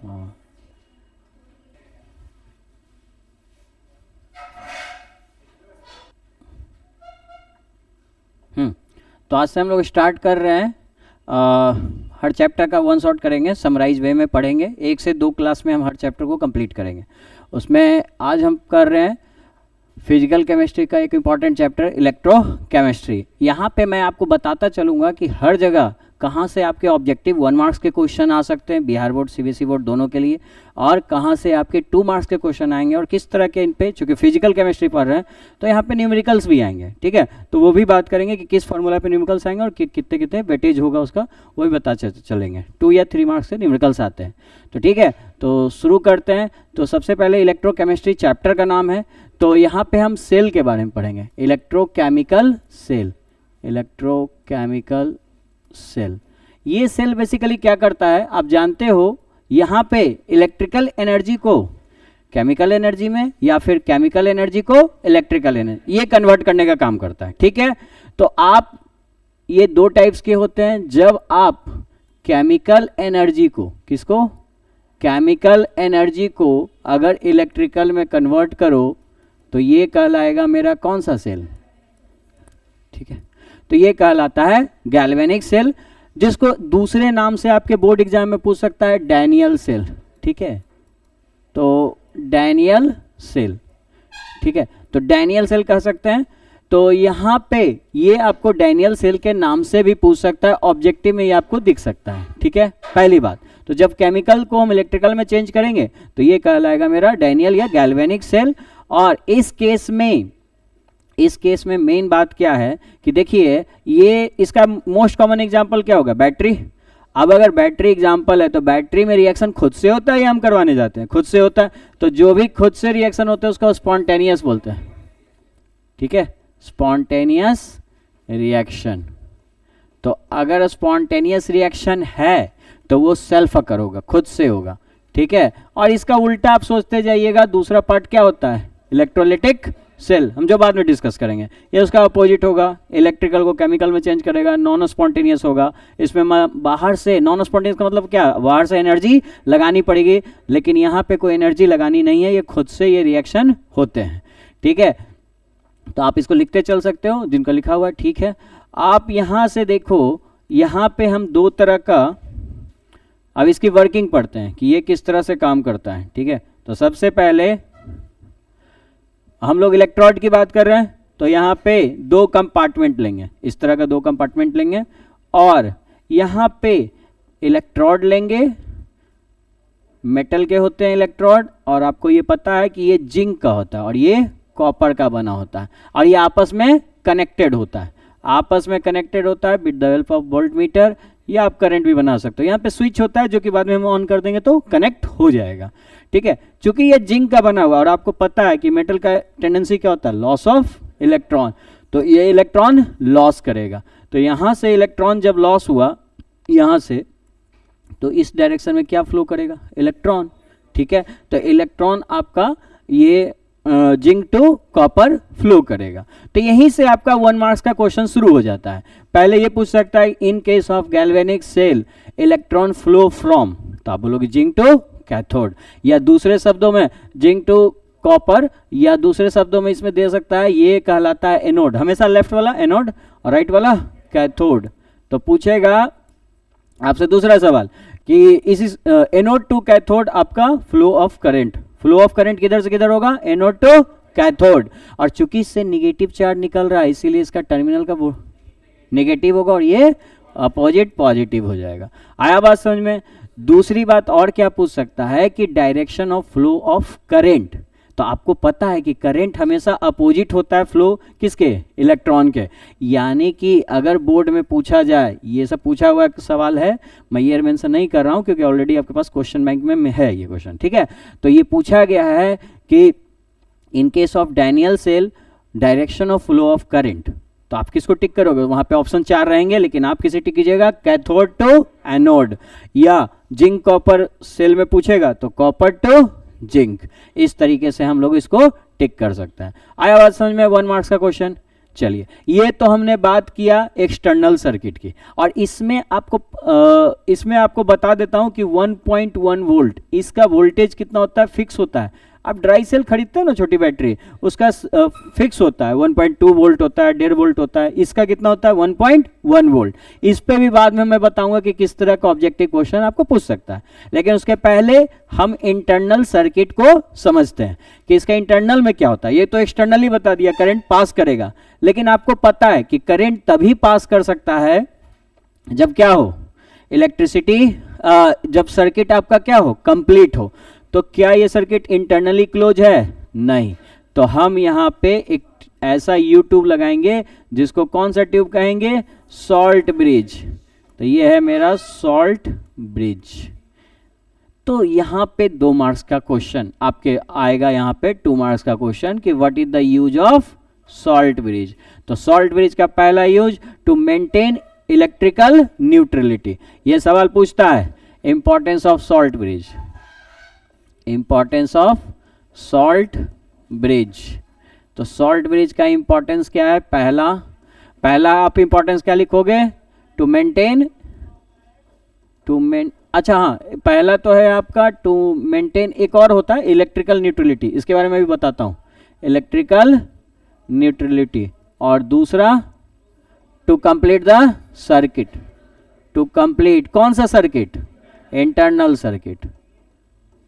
हाँ। तो आज से हम लोग स्टार्ट कर रहे हैं। हर चैप्टर का वन शॉट करेंगे, समराइज वे में पढ़ेंगे। 1 से 2 क्लास में हम हर चैप्टर को कंप्लीट करेंगे। उसमें आज हम कर रहे हैं फिजिकल केमिस्ट्री का एक इम्पॉर्टेंट चैप्टर इलेक्ट्रोकेमिस्ट्री। यहाँ पे मैं आपको बताता चलूँगा कि हर जगह कहाँ से आपके ऑब्जेक्टिव 1 मार्क्स के क्वेश्चन आ सकते हैं, बिहार बोर्ड सीबीएसई बोर्ड दोनों के लिए, और कहाँ से आपके 2 मार्क्स के क्वेश्चन आएंगे, और किस तरह के इन पे, चूँकि फिजिकल केमिस्ट्री पढ़ रहे हैं तो यहाँ पे न्यूमेरिकल्स भी आएंगे। ठीक है, तो वो भी बात करेंगे कि किस फार्मूला पे न्यूमेरिकल्स आएंगे और कितने कितने वेटेज होगा उसका, वो भी बता चलेंगे। 2 या 3 मार्क्स से न्यूमेरिकल्स आते हैं। तो ठीक है, तो शुरू करते हैं। तो सबसे पहले इलेक्ट्रोकेमिस्ट्री चैप्टर का नाम है, तो यहाँ पे हम सेल के बारे में पढ़ेंगे। Electrochemical cell, electrochemical cell. ये सेल बेसिकली क्या करता है आप जानते हो। यहाँ पे इलेक्ट्रिकल एनर्जी को केमिकल एनर्जी में या फिर केमिकल एनर्जी को इलेक्ट्रिकल एनर्जी, ये कन्वर्ट करने का काम करता है। ठीक है, तो आप ये 2 टाइप्स के होते हैं। जब आप केमिकल एनर्जी को, किसको, केमिकल एनर्जी को अगर इलेक्ट्रिकल में कन्वर्ट करो तो ये कहलाएगा मेरा कौन सा सेल। ठीक है, तो ये कहलाता है गैल्वेनिक सेल, जिसको दूसरे नाम से आपके बोर्ड एग्जाम में पूछ सकता है डैनियल सेल। ठीक है, तो डैनियल सेल, ठीक है, तो डैनियल सेल कह सकते हैं। तो यहाँ पे ये आपको डैनियल सेल के नाम से भी पूछ सकता है, ऑब्जेक्टिव में ये आपको दिख सकता है। ठीक है, पहली बात। तो जब केमिकल को हम इलेक्ट्रिकल में चेंज करेंगे तो ये कहलाएगा मेरा डैनियल या गैल्वेनिक सेल। और इस केस में मेन बात क्या है कि देखिए, ये इसका मोस्ट कॉमन एग्जांपल क्या होगा, बैटरी। अब अगर बैटरी एग्जांपल है तो बैटरी में रिएक्शन खुद से होता है या हम करवाने जाते हैं, खुद से होता है। तो जो भी खुद से रिएक्शन होता है उसको स्पॉन्टेनियस बोलते हैं। ठीक है, स्पॉन्टेनियस रिएक्शन। तो अगर स्पॉन्टेनियस रिएक्शन है तो वो सेल्फ अकर होगा, खुद से होगा। ठीक है, और इसका उल्टा आप सोचते जाइएगा, दूसरा पार्ट क्या होता है, इलेक्ट्रोलिटिक सेल, हम जो बाद में डिस्कस करेंगे। ये उसका अपोजिट होगा, इलेक्ट्रिकल को केमिकल में चेंज करेगा, नॉन स्पॉन्टेनियस होगा। इसमें बाहर से, नॉन स्पॉन्टेनियस का मतलब क्या, बाहर से एनर्जी लगानी पड़ेगी, लेकिन यहाँ पे कोई एनर्जी लगानी नहीं है, ये खुद से ये रिएक्शन होते हैं। ठीक है, तो आप इसको लिखते चल सकते हो जिनका लिखा हुआ है। ठीक है, आप यहाँ से देखो, यहाँ पे हम 2 तरह का, अब इसकी वर्किंग पढ़ते हैं कि ये किस तरह से काम करता है। ठीक है, तो सबसे पहले हम लोग इलेक्ट्रोड की बात कर रहे हैं, तो यहाँ पे 2 कंपार्टमेंट लेंगे, इस तरह का 2 कंपार्टमेंट लेंगे, और यहाँ पे इलेक्ट्रोड लेंगे, मेटल के होते हैं इलेक्ट्रोड, और आपको ये पता है कि ये जिंक का होता है और ये कॉपर का बना होता है, और ये आपस में कनेक्टेड होता है, आपस में कनेक्टेड होता है with the help of volt meter, या आप करंट भी बना सकते हो। यहाँ पे स्विच होता है जो कि बाद में हम ऑन कर देंगे तो कनेक्ट हो जाएगा। ठीक है, चूंकि ये जिंक का बना हुआ और आपको पता है कि मेटल का टेंडेंसी क्या होता है, लॉस ऑफ इलेक्ट्रॉन, तो ये इलेक्ट्रॉन लॉस करेगा। तो यहाँ से इलेक्ट्रॉन जब लॉस हुआ यहाँ से, तो इस डायरेक्शन में क्या फ्लो करेगा, इलेक्ट्रॉन। ठीक है, तो इलेक्ट्रॉन आपका ये जिंक टू कॉपर फ्लो करेगा। तो यहीं से आपका 1 मार्क्स का क्वेश्चन शुरू हो जाता है। पहले ये पूछ सकता है इन case of galvanic cell electron flow from, तो आप बोलोगे जिंक टू कैथोड, या दूसरे शब्दों में जिंक टू कॉपर, या दूसरे शब्दों में इसमें दे सकता है ये कहलाता है एनोड, हमेशा लेफ्ट वाला एनोड और राइट वाला कैथोड। तो पूछेगा आपसे दूसरा सवाल कि इस एनोड टू कैथोड आपका flow of current, flow of current किधर से किधर होगा, एनोड टू कैथोड, और चूंकि इससे निगेटिव चार्ज निकल रहा है इसीलिए इसका टर्मिनल का नेगेटिव होगा और ये अपोजिट पॉजिटिव हो जाएगा। आया बात समझ में। दूसरी बात और क्या पूछ सकता है कि direction of flow of current, तो आपको पता है कि करंट हमेशा अपोजिट होता है फ्लो किसके, इलेक्ट्रॉन के। यानी कि अगर बोर्ड में पूछा जाए, ये सब पूछा हुआ सवाल है, मैं ये मेंशन नहीं कर रहा हूँ क्योंकि ऑलरेडी आपके पास क्वेश्चन बैंक में है ये क्वेश्चन। ठीक है, तो ये पूछा गया है कि in case of Daniell cell direction of flow of current, तो आप किसको टिक करोगे, वहां पे ऑप्शन 4 रहेंगे, लेकिन आप किसे टिक कीजिएगा, कैथोड टू एनोड, या जिंक कॉपर सेल में पूछेगा तो कॉपर टू जिंक। इस तरीके से हम लोग इसको टिक कर सकते हैं। आया बात समझ में 1 मार्क्स का क्वेश्चन। चलिए, ये तो हमने बात किया एक्सटर्नल सर्किट की, और इसमें आपको बता देता हूं कि 1.1 वोल्ट इसका वोल्टेज कितना होता है, फिक्स होता है। आप ड्राई सेल खरीदते हो ना छोटी बैटरी, उसका फिक्स होता है 1.2 वोल्ट होता है, 1.5 वोल्ट होता है। इसका कितना होता है 1.1 वोल्ट। इस पे भी बाद में मैं बताऊंगा कि किस तरह का ऑब्जेक्टिव क्वेश्चन आपको पूछ सकता है, लेकिन उसके पहले हम इंटरनल सर्किट को समझते हैं कि इसका इंटरनल में क्या होता है। ये तो एक्सटर्नली बता दिया, करंट पास करेगा, लेकिन आपको पता है कि करंट तभी पास कर सकता है जब क्या हो, इलेक्ट्रिसिटी, जब सर्किट आपका क्या हो, कंप्लीट हो। तो क्या ये सर्किट इंटरनली क्लोज है? नहीं। तो हम यहाँ पे एक ऐसा यू ट्यूब लगाएंगे जिसको कौन सा ट्यूब कहेंगे, सॉल्ट ब्रिज। तो ये है मेरा सॉल्ट ब्रिज। तो यहाँ पे 2 मार्क्स का क्वेश्चन आपके आएगा, यहाँ पे 2 मार्क्स का क्वेश्चन कि what is the use of salt bridge. तो सॉल्ट ब्रिज का पहला use to maintain electrical neutrality. ये सवाल पूछता है importance of salt bridge, importance of salt bridge. तो सॉल्ट ब्रिज का इंपॉर्टेंस क्या है? पहला आप इंपॉर्टेंस क्या लिखोगे, टू मेंटेन, अच्छा हाँ, पहला तो है आपका टू मेंटेन, एक और होता है इलेक्ट्रिकल न्यूट्रलिटी, इसके बारे में भी बताता हूं, इलेक्ट्रिकल न्यूट्रलिटी। और दूसरा to complete the circuit, to complete कौन सा circuit, internal circuit,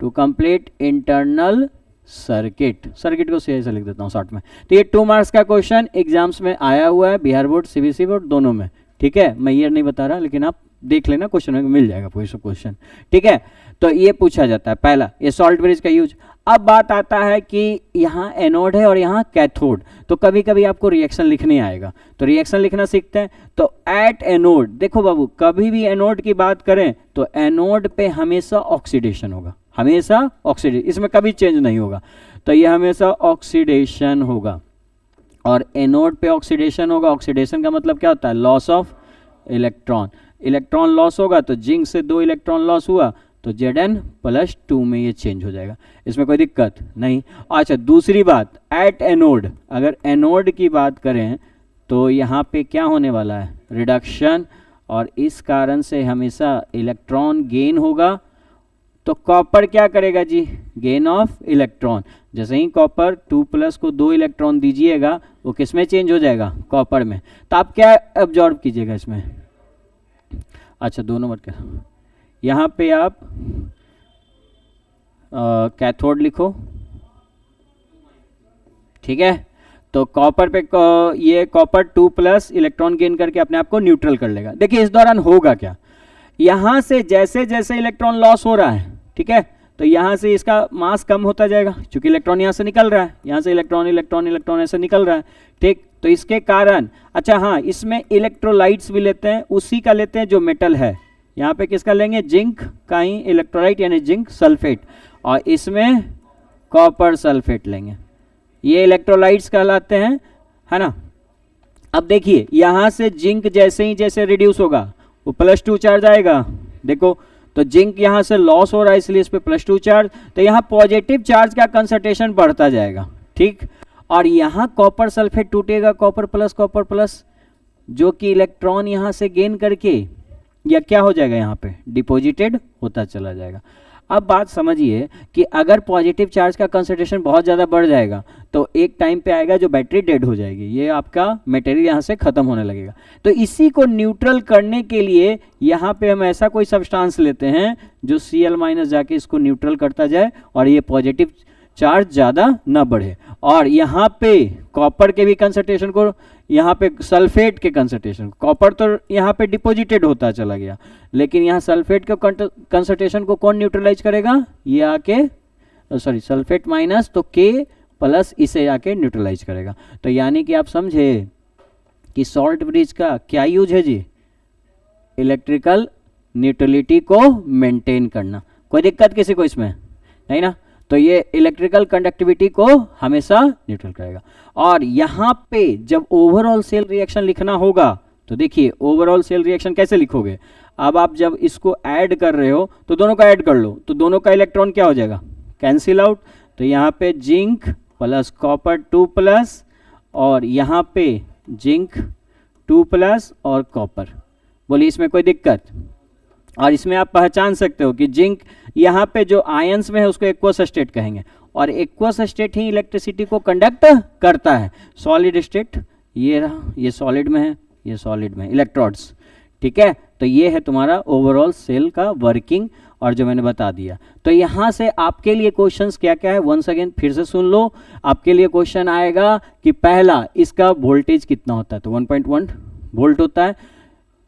to complete internal circuit. Circuit को सही से लिख देता हूं शॉर्ट में। तो ये 2 मार्क्स का क्वेश्चन एग्जाम्स में आया हुआ है, बिहार बोर्ड, सीबीएसई बोर्ड दोनों में, ठीक है। मैं ये नहीं बता रहा, लेकिन आप देख लेना, क्वेश्चन में मिल जाएगा कोई सा क्वेश्चन, ठीक है। तो ये पूछा जाता है पहला, ये सॉल्ट ब्रिज का यूज। अब बात आता है कि यहाँ एनोड है और यहाँ कैथोड, तो कभी कभी आपको रिएक्शन लिखने आएगा, तो रिएक्शन लिखना सीखते हैं। तो एट एनोड, देखो बाबू, कभी भी एनोड की बात करें तो एनोड पे हमेशा ऑक्सीडेशन होगा, हमेशा ऑक्सीडेशन, इसमें कभी चेंज नहीं होगा। तो ये हमेशा ऑक्सीडेशन होगा, और एनोड पे ऑक्सीडेशन होगा। ऑक्सीडेशन का मतलब क्या होता है, loss of electron. Electron loss होगा तो जिंक से 2 इलेक्ट्रॉन लॉस हुआ तो Zn+2 में ये चेंज हो जाएगा, इसमें कोई दिक्कत नहीं। अच्छा, दूसरी बात, एट एनोड, अगर एनोड की बात करें तो यहाँ पे क्या होने वाला है, रिडक्शन, और इस कारण से हमेशा इलेक्ट्रॉन गेन होगा। तो कॉपर क्या करेगा जी, गेन ऑफ इलेक्ट्रॉन। जैसे ही कॉपर 2+ को 2 इलेक्ट्रॉन दीजिएगा, वो किस में चेंज हो जाएगा, कॉपर में। तो आप क्या एब्जॉर्ब कीजिएगा इसमें, अच्छा दोनों मत कर, यहाँ पे आप कैथोड लिखो, ठीक है। तो कॉपर पे ये कॉपर 2+ इलेक्ट्रॉन गेन करके अपने आप को न्यूट्रल कर लेगा। देखिए इस दौरान होगा क्या, यहाँ से जैसे जैसे इलेक्ट्रॉन लॉस हो रहा है, ठीक है, तो यहाँ से इसका मास कम होता जाएगा, क्योंकि इलेक्ट्रॉन यहाँ से निकल रहा है, यहाँ से इलेक्ट्रॉन इलेक्ट्रॉन इलेक्ट्रॉन ऐसे निकल रहा है, ठीक। तो इसके कारण, अच्छा हाँ, इसमें इलेक्ट्रोलाइट्स भी लेते हैं, उसी का लेते हैं जो मेटल है। यहाँ पे किसका लेंगे, जिंक का ही इलेक्ट्रोलाइट, यानी जिंक सल्फेट, और इसमें कॉपर सल्फेट लेंगे। ये इलेक्ट्रोलाइट्स कहलाते हैं, है ना। अब देखिए यहाँ से जिंक जैसे ही जैसे रिड्यूस होगा, वो +2 चार्ज आएगा, देखो। तो जिंक यहाँ से लॉस हो रहा है, इसलिए इस पे +2 चार्ज, तो यहाँ पॉजिटिव चार्ज का कंसंट्रेशन बढ़ता जाएगा, ठीक। और यहाँ कॉपर सल्फेट टूटेगा, कॉपर प्लस, जो कि इलेक्ट्रॉन यहाँ से गेन करके या क्या हो जाएगा, यहाँ पे डिपॉजिटेड होता चला जाएगा। अब बात समझिए कि अगर पॉजिटिव चार्ज का कंसंट्रेशन बहुत ज़्यादा बढ़ जाएगा तो एक टाइम पे आएगा जो बैटरी डेड हो जाएगी, ये आपका मटेरियल यहाँ से ख़त्म होने लगेगा। तो इसी को न्यूट्रल करने के लिए यहाँ पे हम ऐसा कोई सब्सटेंस लेते हैं जो Cl- जाके इसको न्यूट्रल करता जाए और ये पॉजिटिव चार्ज ज़्यादा ना बढ़े। और यहाँ पे कॉपर के भी कंसंट्रेशन को, यहाँ पे सल्फेट के कंसंट्रेशन, कॉपर तो यहाँ पे डिपॉजिटेड होता चला गया, लेकिन यहाँ सल्फेट के कंसंट्रेशन को कौन न्यूट्रलाइज करेगा, ये आके सॉरी सल्फेट माइनस, तो K+ इसे आके न्यूट्रलाइज करेगा। तो यानी कि आप समझे कि सॉल्ट ब्रिज का क्या यूज है जी, इलेक्ट्रिकल न्यूट्रलिटी को मेंटेन करना। कोई दिक्कत किसी को इसमें नहीं ना। तो ये इलेक्ट्रिकल कंडक्टिविटी को हमेशा न्यूट्रल करेगा। और यहाँ पे जब ओवरऑल सेल रिएक्शन लिखना होगा तो देखिए ओवरऑल सेल रिएक्शन कैसे लिखोगे। अब आप जब इसको ऐड कर रहे हो तो दोनों का ऐड कर लो, तो दोनों का इलेक्ट्रॉन क्या हो जाएगा, कैंसिल आउट। तो यहाँ पे जिंक + कॉपर 2+, और यहाँ पे जिंक 2+ और कॉपर। बोलिए इसमें कोई दिक्कत? और इसमें आप पहचान सकते हो कि जिंक यहाँ पे जो आयंस में है उसको एक्वस स्टेट कहेंगे, और एक्वस स्टेट ही इलेक्ट्रिसिटी को कंडक्ट करता है। सॉलिड स्टेट ये रहा, ये सॉलिड में है, ये सॉलिड में इलेक्ट्रोड्स, ठीक है। तो ये है तुम्हारा ओवरऑल सेल का वर्किंग, और जो मैंने बता दिया। तो यहाँ से आपके लिए क्वेश्चंस क्या क्या है, वंस अगेन फिर से सुन लो। आपके लिए क्वेश्चन आएगा कि पहला, इसका वोल्टेज कितना होता है, तो 1.1 वोल्ट होता है,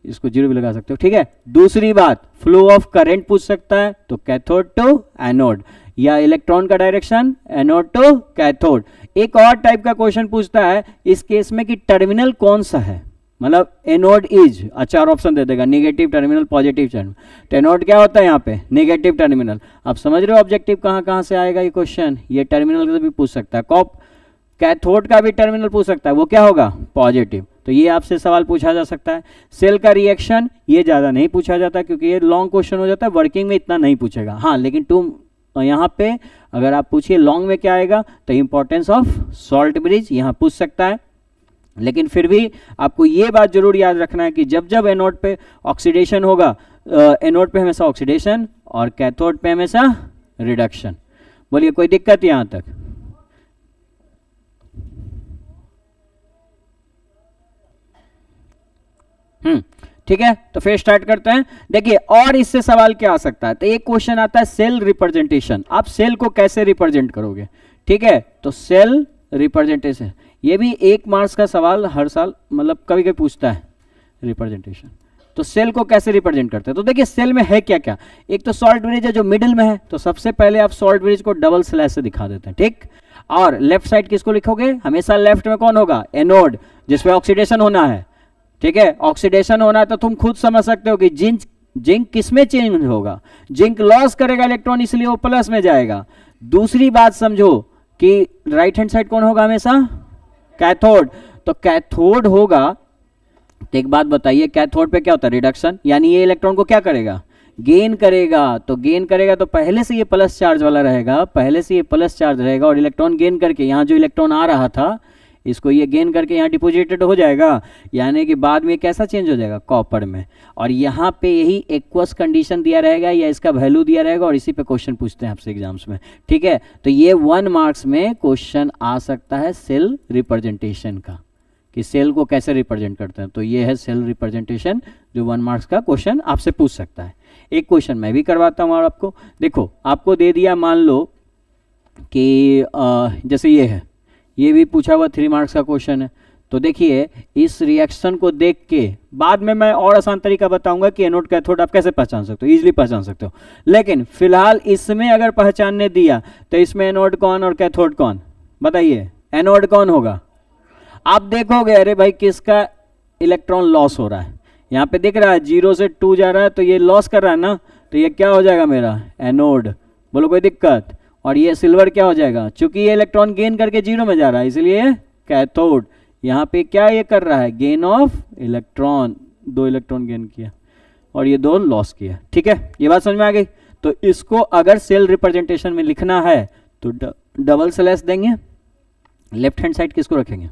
इसको 0 भी लगा सकते हो, ठीक है। दूसरी बात, फ्लो ऑफ करंट पूछ सकता है, तो कैथोड टू एनोड, या इलेक्ट्रॉन का डायरेक्शन एनोड टू कैथोड। एक और टाइप का क्वेश्चन पूछता है इस केस में कि टर्मिनल कौन सा है, मतलब एनोड इज, 4 ऑप्शन दे देगा, नेगेटिव टर्मिनल, पॉजिटिव टर्मिनल। तो एनोड क्या होता है यहाँ पे, नेगेटिव टर्मिनल। आप समझ रहे हो ऑब्जेक्टिव कहाँ से आएगा ये क्वेश्चन, ये टर्मिनल से भी पूछ सकता है। कैथोड का भी टर्मिनल पूछ सकता है, वो क्या होगा, पॉजिटिव। तो ये आपसे सवाल पूछा जा सकता है। सेल का रिएक्शन ये ज़्यादा नहीं पूछा जाता क्योंकि ये लॉन्ग क्वेश्चन हो जाता है, वर्किंग में इतना नहीं पूछेगा। हाँ, लेकिन तुम यहाँ पे अगर आप पूछिए लॉन्ग में क्या आएगा, तो इंपॉर्टेंस ऑफ सॉल्ट ब्रिज यहाँ पूछ सकता है। लेकिन फिर भी आपको ये बात जरूर याद रखना है कि जब जब एनोड पे ऑक्सीडेशन होगा, एनोड पे हमेशा ऑक्सीडेशन और कैथोड पे हमेशा रिडक्शन। बोलिए कोई दिक्कत यहाँ तक? ठीक है, तो फिर स्टार्ट करते हैं। देखिए और इससे सवाल क्या आ सकता है, तो एक क्वेश्चन आता है सेल रिप्रेजेंटेशन। आप सेल को कैसे रिप्रेजेंट करोगे, ठीक है। तो सेल रिप्रेजेंटेशन, ये भी 1 मार्क्स का सवाल हर साल, मतलब कभी कभी पूछता है रिप्रेजेंटेशन। तो सेल को कैसे रिप्रेजेंट करते हैं, तो देखिए सेल में है क्या क्या। एक तो सॉल्ट ब्रिज है जो मिडिल में है, तो सबसे पहले आप सॉल्ट ब्रिज को डबल स्लैश से दिखा देते हैं, ठीक। और लेफ्ट साइड किसको लिखोगे, हमेशा लेफ्ट में कौन होगा, एनोड, जिसपे ऑक्सीडेशन होना है, ठीक है। ऑक्सीडेशन होना है तो तुम खुद समझ सकते हो कि जिंक किस में चेंज होगा, जिंक लॉस करेगा इलेक्ट्रॉन, इसलिए वो प्लस में जाएगा। दूसरी बात समझो कि राइट हैंड साइड कौन होगा हमेशा, कैथोड। तो कैथोड होगा, तो एक बात बताइए, कैथोड पे क्या होता है, रिडक्शन, यानी ये इलेक्ट्रॉन को क्या करेगा, गेन करेगा। तो गेन करेगा तो पहले से ये प्लस चार्ज वाला रहेगा, पहले से ये प्लस चार्ज रहेगा, और इलेक्ट्रॉन गेन करके यहाँ जो इलेक्ट्रॉन आ रहा था इसको ये गेन करके यहाँ डिपोजिटेड हो जाएगा, यानी कि बाद में कैसा चेंज हो जाएगा, कॉपर में। और यहाँ पे यही एक्वस कंडीशन दिया रहेगा या इसका वैल्यू दिया रहेगा, और इसी पे क्वेश्चन पूछते हैं आपसे एग्जाम्स में, ठीक है। तो ये 1 मार्क्स में क्वेश्चन आ सकता है सेल रिप्रेजेंटेशन का, कि सेल को कैसे रिप्रेजेंट करते हैं। तो ये है सेल रिप्रेजेंटेशन, जो 1 मार्क्स का क्वेश्चन आपसे पूछ सकता है। एक क्वेश्चन मैं भी करवाता हूँ और आपको, देखो आपको दे दिया, मान लो कि जैसे ये है, ये भी पूछा हुआ 3 मार्क्स का क्वेश्चन है। तो देखिए इस रिएक्शन को देख के बाद में मैं और आसान तरीका बताऊंगा कि एनोड कैथोड आप कैसे पहचान सकते हो, इजीली पहचान सकते हो। लेकिन फिलहाल इसमें अगर पहचानने दिया तो इसमें एनोड कौन और कैथोड कौन, बताइए एनोड कौन होगा। आप देखोगे अरे भाई किसका इलेक्ट्रॉन लॉस हो रहा है, यहाँ पे दिख रहा है 0 से 2 जा रहा है, तो ये लॉस कर रहा है ना, तो ये क्या हो जाएगा मेरा एनोड। बोलो कोई दिक्कत। और ये सिल्वर क्या हो जाएगा, चूंकि ये इलेक्ट्रॉन गेन करके 0 में जा रहा है इसलिए कैथोड। यहाँ पे क्या ये कर रहा है, gain of electron, 2 electron gain किया और ये 2 लॉस किया, ठीक है। ये बात समझ में आ गई। तो इसको अगर सेल रिप्रेजेंटेशन में लिखना है तो डबल स्लैश देंगे, लेफ्ट हैंड साइड किसको रखेंगे,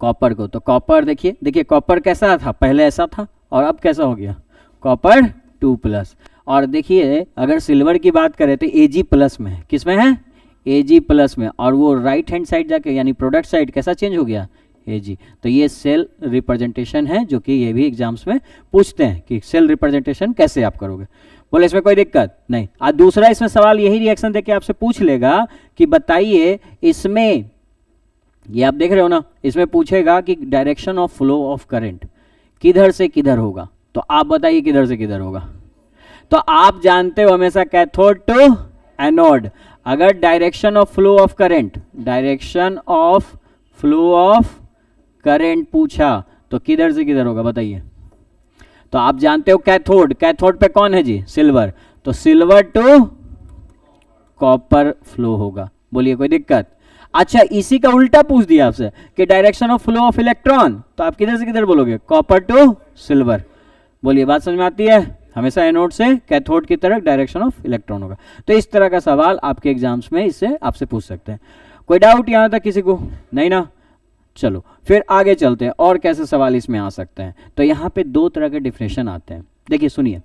कॉपर को। तो कॉपर देखिए कॉपर कैसा था, पहले ऐसा था और अब कैसा हो गया, कॉपर 2+। और देखिए अगर सिल्वर की बात करें तो Ag+ में है, किस में है, Ag+ में, और वो राइट हैंड साइड जाके यानी प्रोडक्ट साइड कैसा चेंज हो गया, Ag। तो ये सेल रिप्रेजेंटेशन है, जो कि ये भी एग्जाम्स में पूछते हैं कि सेल रिप्रेजेंटेशन कैसे आप करोगे। बोले इसमें कोई दिक्कत नहीं। आज दूसरा इसमें सवाल यही रिएक्शन देके आपसे पूछ लेगा कि बताइए इसमें, ये आप देख रहे हो ना, इसमें पूछेगा कि direction of flow of current किधर से किधर होगा। तो आप बताइए किधर से किधर होगा। तो आप जानते हो हमेशा कैथोड टू एनोड। अगर direction of flow of current, direction of flow of current पूछा तो किधर से किधर होगा बताइए। तो आप जानते हो कैथोड, कैथोड पे कौन है जी, सिल्वर, तो सिल्वर टू कॉपर फ्लो होगा। बोलिए कोई दिक्कत। अच्छा इसी का उल्टा पूछ दिया आपसे कि direction of flow of electron, तो आप किधर से किधर बोलोगे, कॉपर टू सिल्वर। बोलिए बात समझ में आती है, हमेशा एनोड से कैथोड की तरफ डायरेक्शन ऑफ इलेक्ट्रॉन होगा। तो इस तरह का सवाल आपके एग्जाम्स में इससे आपसे पूछ सकते हैं। कोई डाउट यहां तक किसी को, नहीं ना। चलो फिर आगे चलते हैं और कैसे सवाल इसमें आ सकते हैं। तो यहाँ पे दो तरह के डिफिनेशन आते हैं। देखिए सुनिए,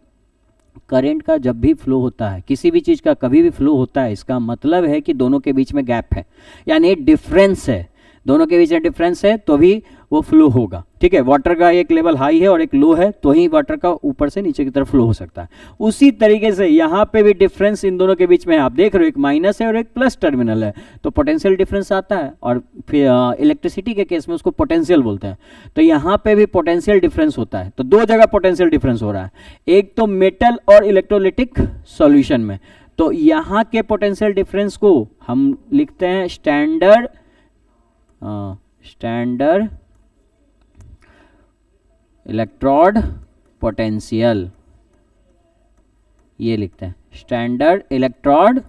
करंट का जब भी फ्लो होता है, किसी भी चीज़ का कभी भी फ्लो होता है, इसका मतलब है कि दोनों के बीच में गैप है, यानी डिफरेंस है, दोनों के बीच में डिफरेंस है तो भी वो फ्लो होगा। ठीक है, वाटर का एक लेवल हाई है और एक लो है तो ही वाटर का ऊपर से नीचे की तरफ फ्लो हो सकता है। उसी तरीके से यहाँ पे भी डिफरेंस इन दोनों के बीच में है। आप देख रहे हो एक माइनस है और एक प्लस टर्मिनल है, तो पोटेंशियल डिफरेंस आता है, और फिर इलेक्ट्रिसिटी के केस में उसको पोटेंशियल बोलते हैं। तो यहाँ पे भी पोटेंशियल डिफरेंस होता है। तो दो जगह पोटेंशियल डिफरेंस हो रहा है, एक तो मेटल और इलेक्ट्रोलिटिक सॉल्यूशन में। तो यहाँ के पोटेंशियल डिफरेंस को हम लिखते हैं स्टैंडर्ड इलेक्ट्रोड पोटेंशियल, ये लिखते हैं स्टैंडर्ड इलेक्ट्रोड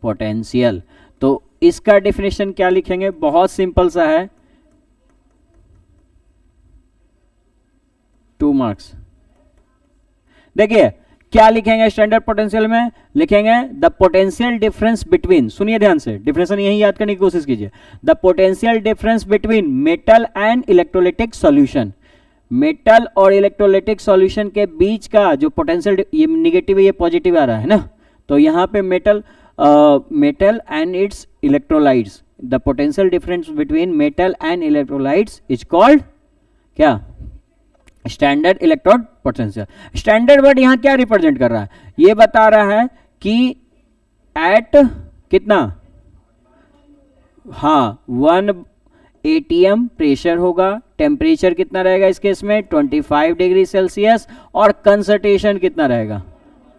पोटेंशियल। तो इसका डेफिनेशन क्या लिखेंगे, बहुत सिंपल सा है, 2 मार्क्स। देखिए क्या लिखेंगे स्टैंडर्ड पोटेंशियल में, लिखेंगे द पोटेंशियल डिफरेंस बिटवीन, सुनिए ध्यान से, डिफरेंस यही याद करने की कोशिश कीजिए, the potential difference between metal and electrolytic solution. Metal और इलेक्ट्रोलिटिक सॉल्यूशन के बीच का जो पोटेंशियल, ये निगेटिव है ये पॉजिटिव आ रहा है ना, तो यहाँ पे metal and its electrolytes, the potential difference between metal and electrolytes is called क्या, standard electrode potential. Standard word यहां क्या रिप्रेजेंट कर रहा है, ये बता रहा है कि एट कितना, हाँ 1 atm प्रेशर होगा, टेम्परेचर कितना रहेगा इस केस में 25 डिग्री सेल्सियस, और कंसंट्रेशन कितना रहेगा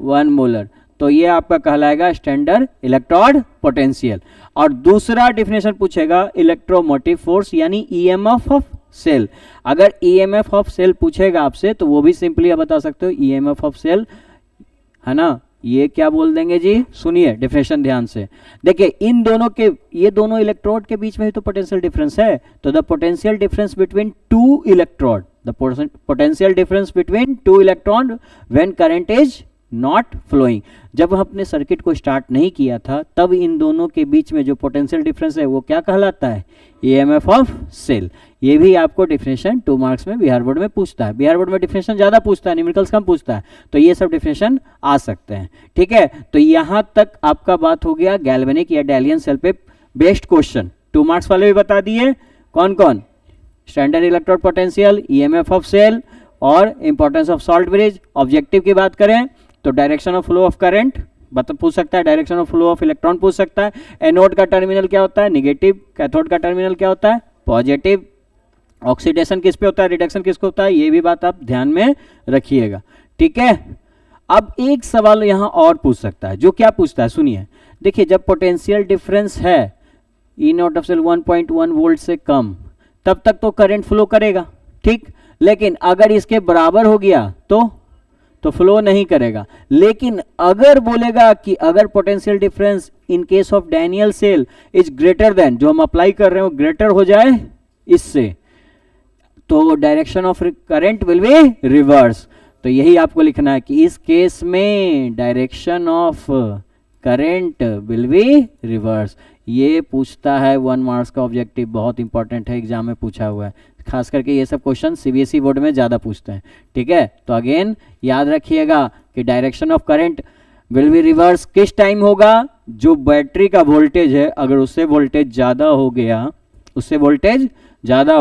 1 मोलर। तो ये आपका कहलाएगा स्टैंडर्ड इलेक्ट्रोड पोटेंशियल। और दूसरा डिफिनेशन पूछेगा इलेक्ट्रोमोटिव फोर्स, यानी ईएमएफ ऑफ सेल। अगर ईएमएफ ऑफ सेल पूछेगा आपसे तो वो भी सिंपली आप बता सकते हो ईएमएफ ऑफ सेल, है ना। ये क्या बोल देंगे जी, सुनिए डेफिनेशन ध्यान से। देखिए इन दोनों के, ये दोनों इलेक्ट्रोड के बीच में ही तो पोटेंशियल डिफरेंस है, तो the potential difference between 2 electrode, the potential difference between 2 electron when current is not flowing. जब हमने सर्किट को स्टार्ट नहीं किया था तब इन दोनों के बीच में जो पोटेंशियल डिफरेंस है वो क्या कहलाता है, ईएमएफ ऑफ सेल। ये भी आपको डिफिनेशन 2 मार्क्स में बिहार बोर्ड में पूछता है। बिहार बोर्ड में डिफिनेशन ज़्यादा पूछता है, न्यूमेरिकल्स कम पूछता है, तो ये सब डिफिनेशन आ सकते हैं। ठीक है, तो यहाँ तक आपका बात हो गया गैल्वेनिक या डैलियन सेल पे बेस्ड क्वेश्चन। 2 मार्क्स वाले भी बता दिए कौन कौन, standard electrode potential, EMF of cell और importance of salt bridge. Objective की बात करें तो direction of flow of current पूछ सकता है, direction of flow of electron पूछ सकता है, एनोड का टर्मिनल क्या होता है निगेटिव, कैथोड का टर्मिनल क्या होता है पॉजिटिव, ऑक्सीडेशन किस पे होता है, रिडक्शन किसको होता है, ये भी बात आप ध्यान में रखिएगा। ठीक है, अब एक सवाल यहां और पूछ सकता है, जो क्या पूछता है सुनिए। देखिए जब पोटेंशियल डिफरेंस है E not of cell 1.1 volt से कम, तब तक तो करंट फ्लो करेगा, ठीक, लेकिन अगर इसके बराबर हो गया तो फ्लो नहीं करेगा। लेकिन अगर बोलेगा कि अगर potential difference in case of Daniell cell is greater than, जो हम अप्लाई कर रहे हो ग्रेटर हो जाए इससे, तो direction of current will be reverse. तो यही आपको लिखना है कि इस केस में direction of current will be reverse. ये पूछता है 1 मार्क्स का ऑब्जेक्टिव, बहुत इंपॉर्टेंट है, एग्जाम में पूछा हुआ है, खास करके ये सब क्वेश्चन सीबीएसई बोर्ड में ज़्यादा पूछते हैं। ठीक है, तो अगेन याद रखिएगा कि direction of current will be reverse किस टाइम होगा, जो बैटरी का वोल्टेज है अगर उससे वोल्टेज ज़्यादा हो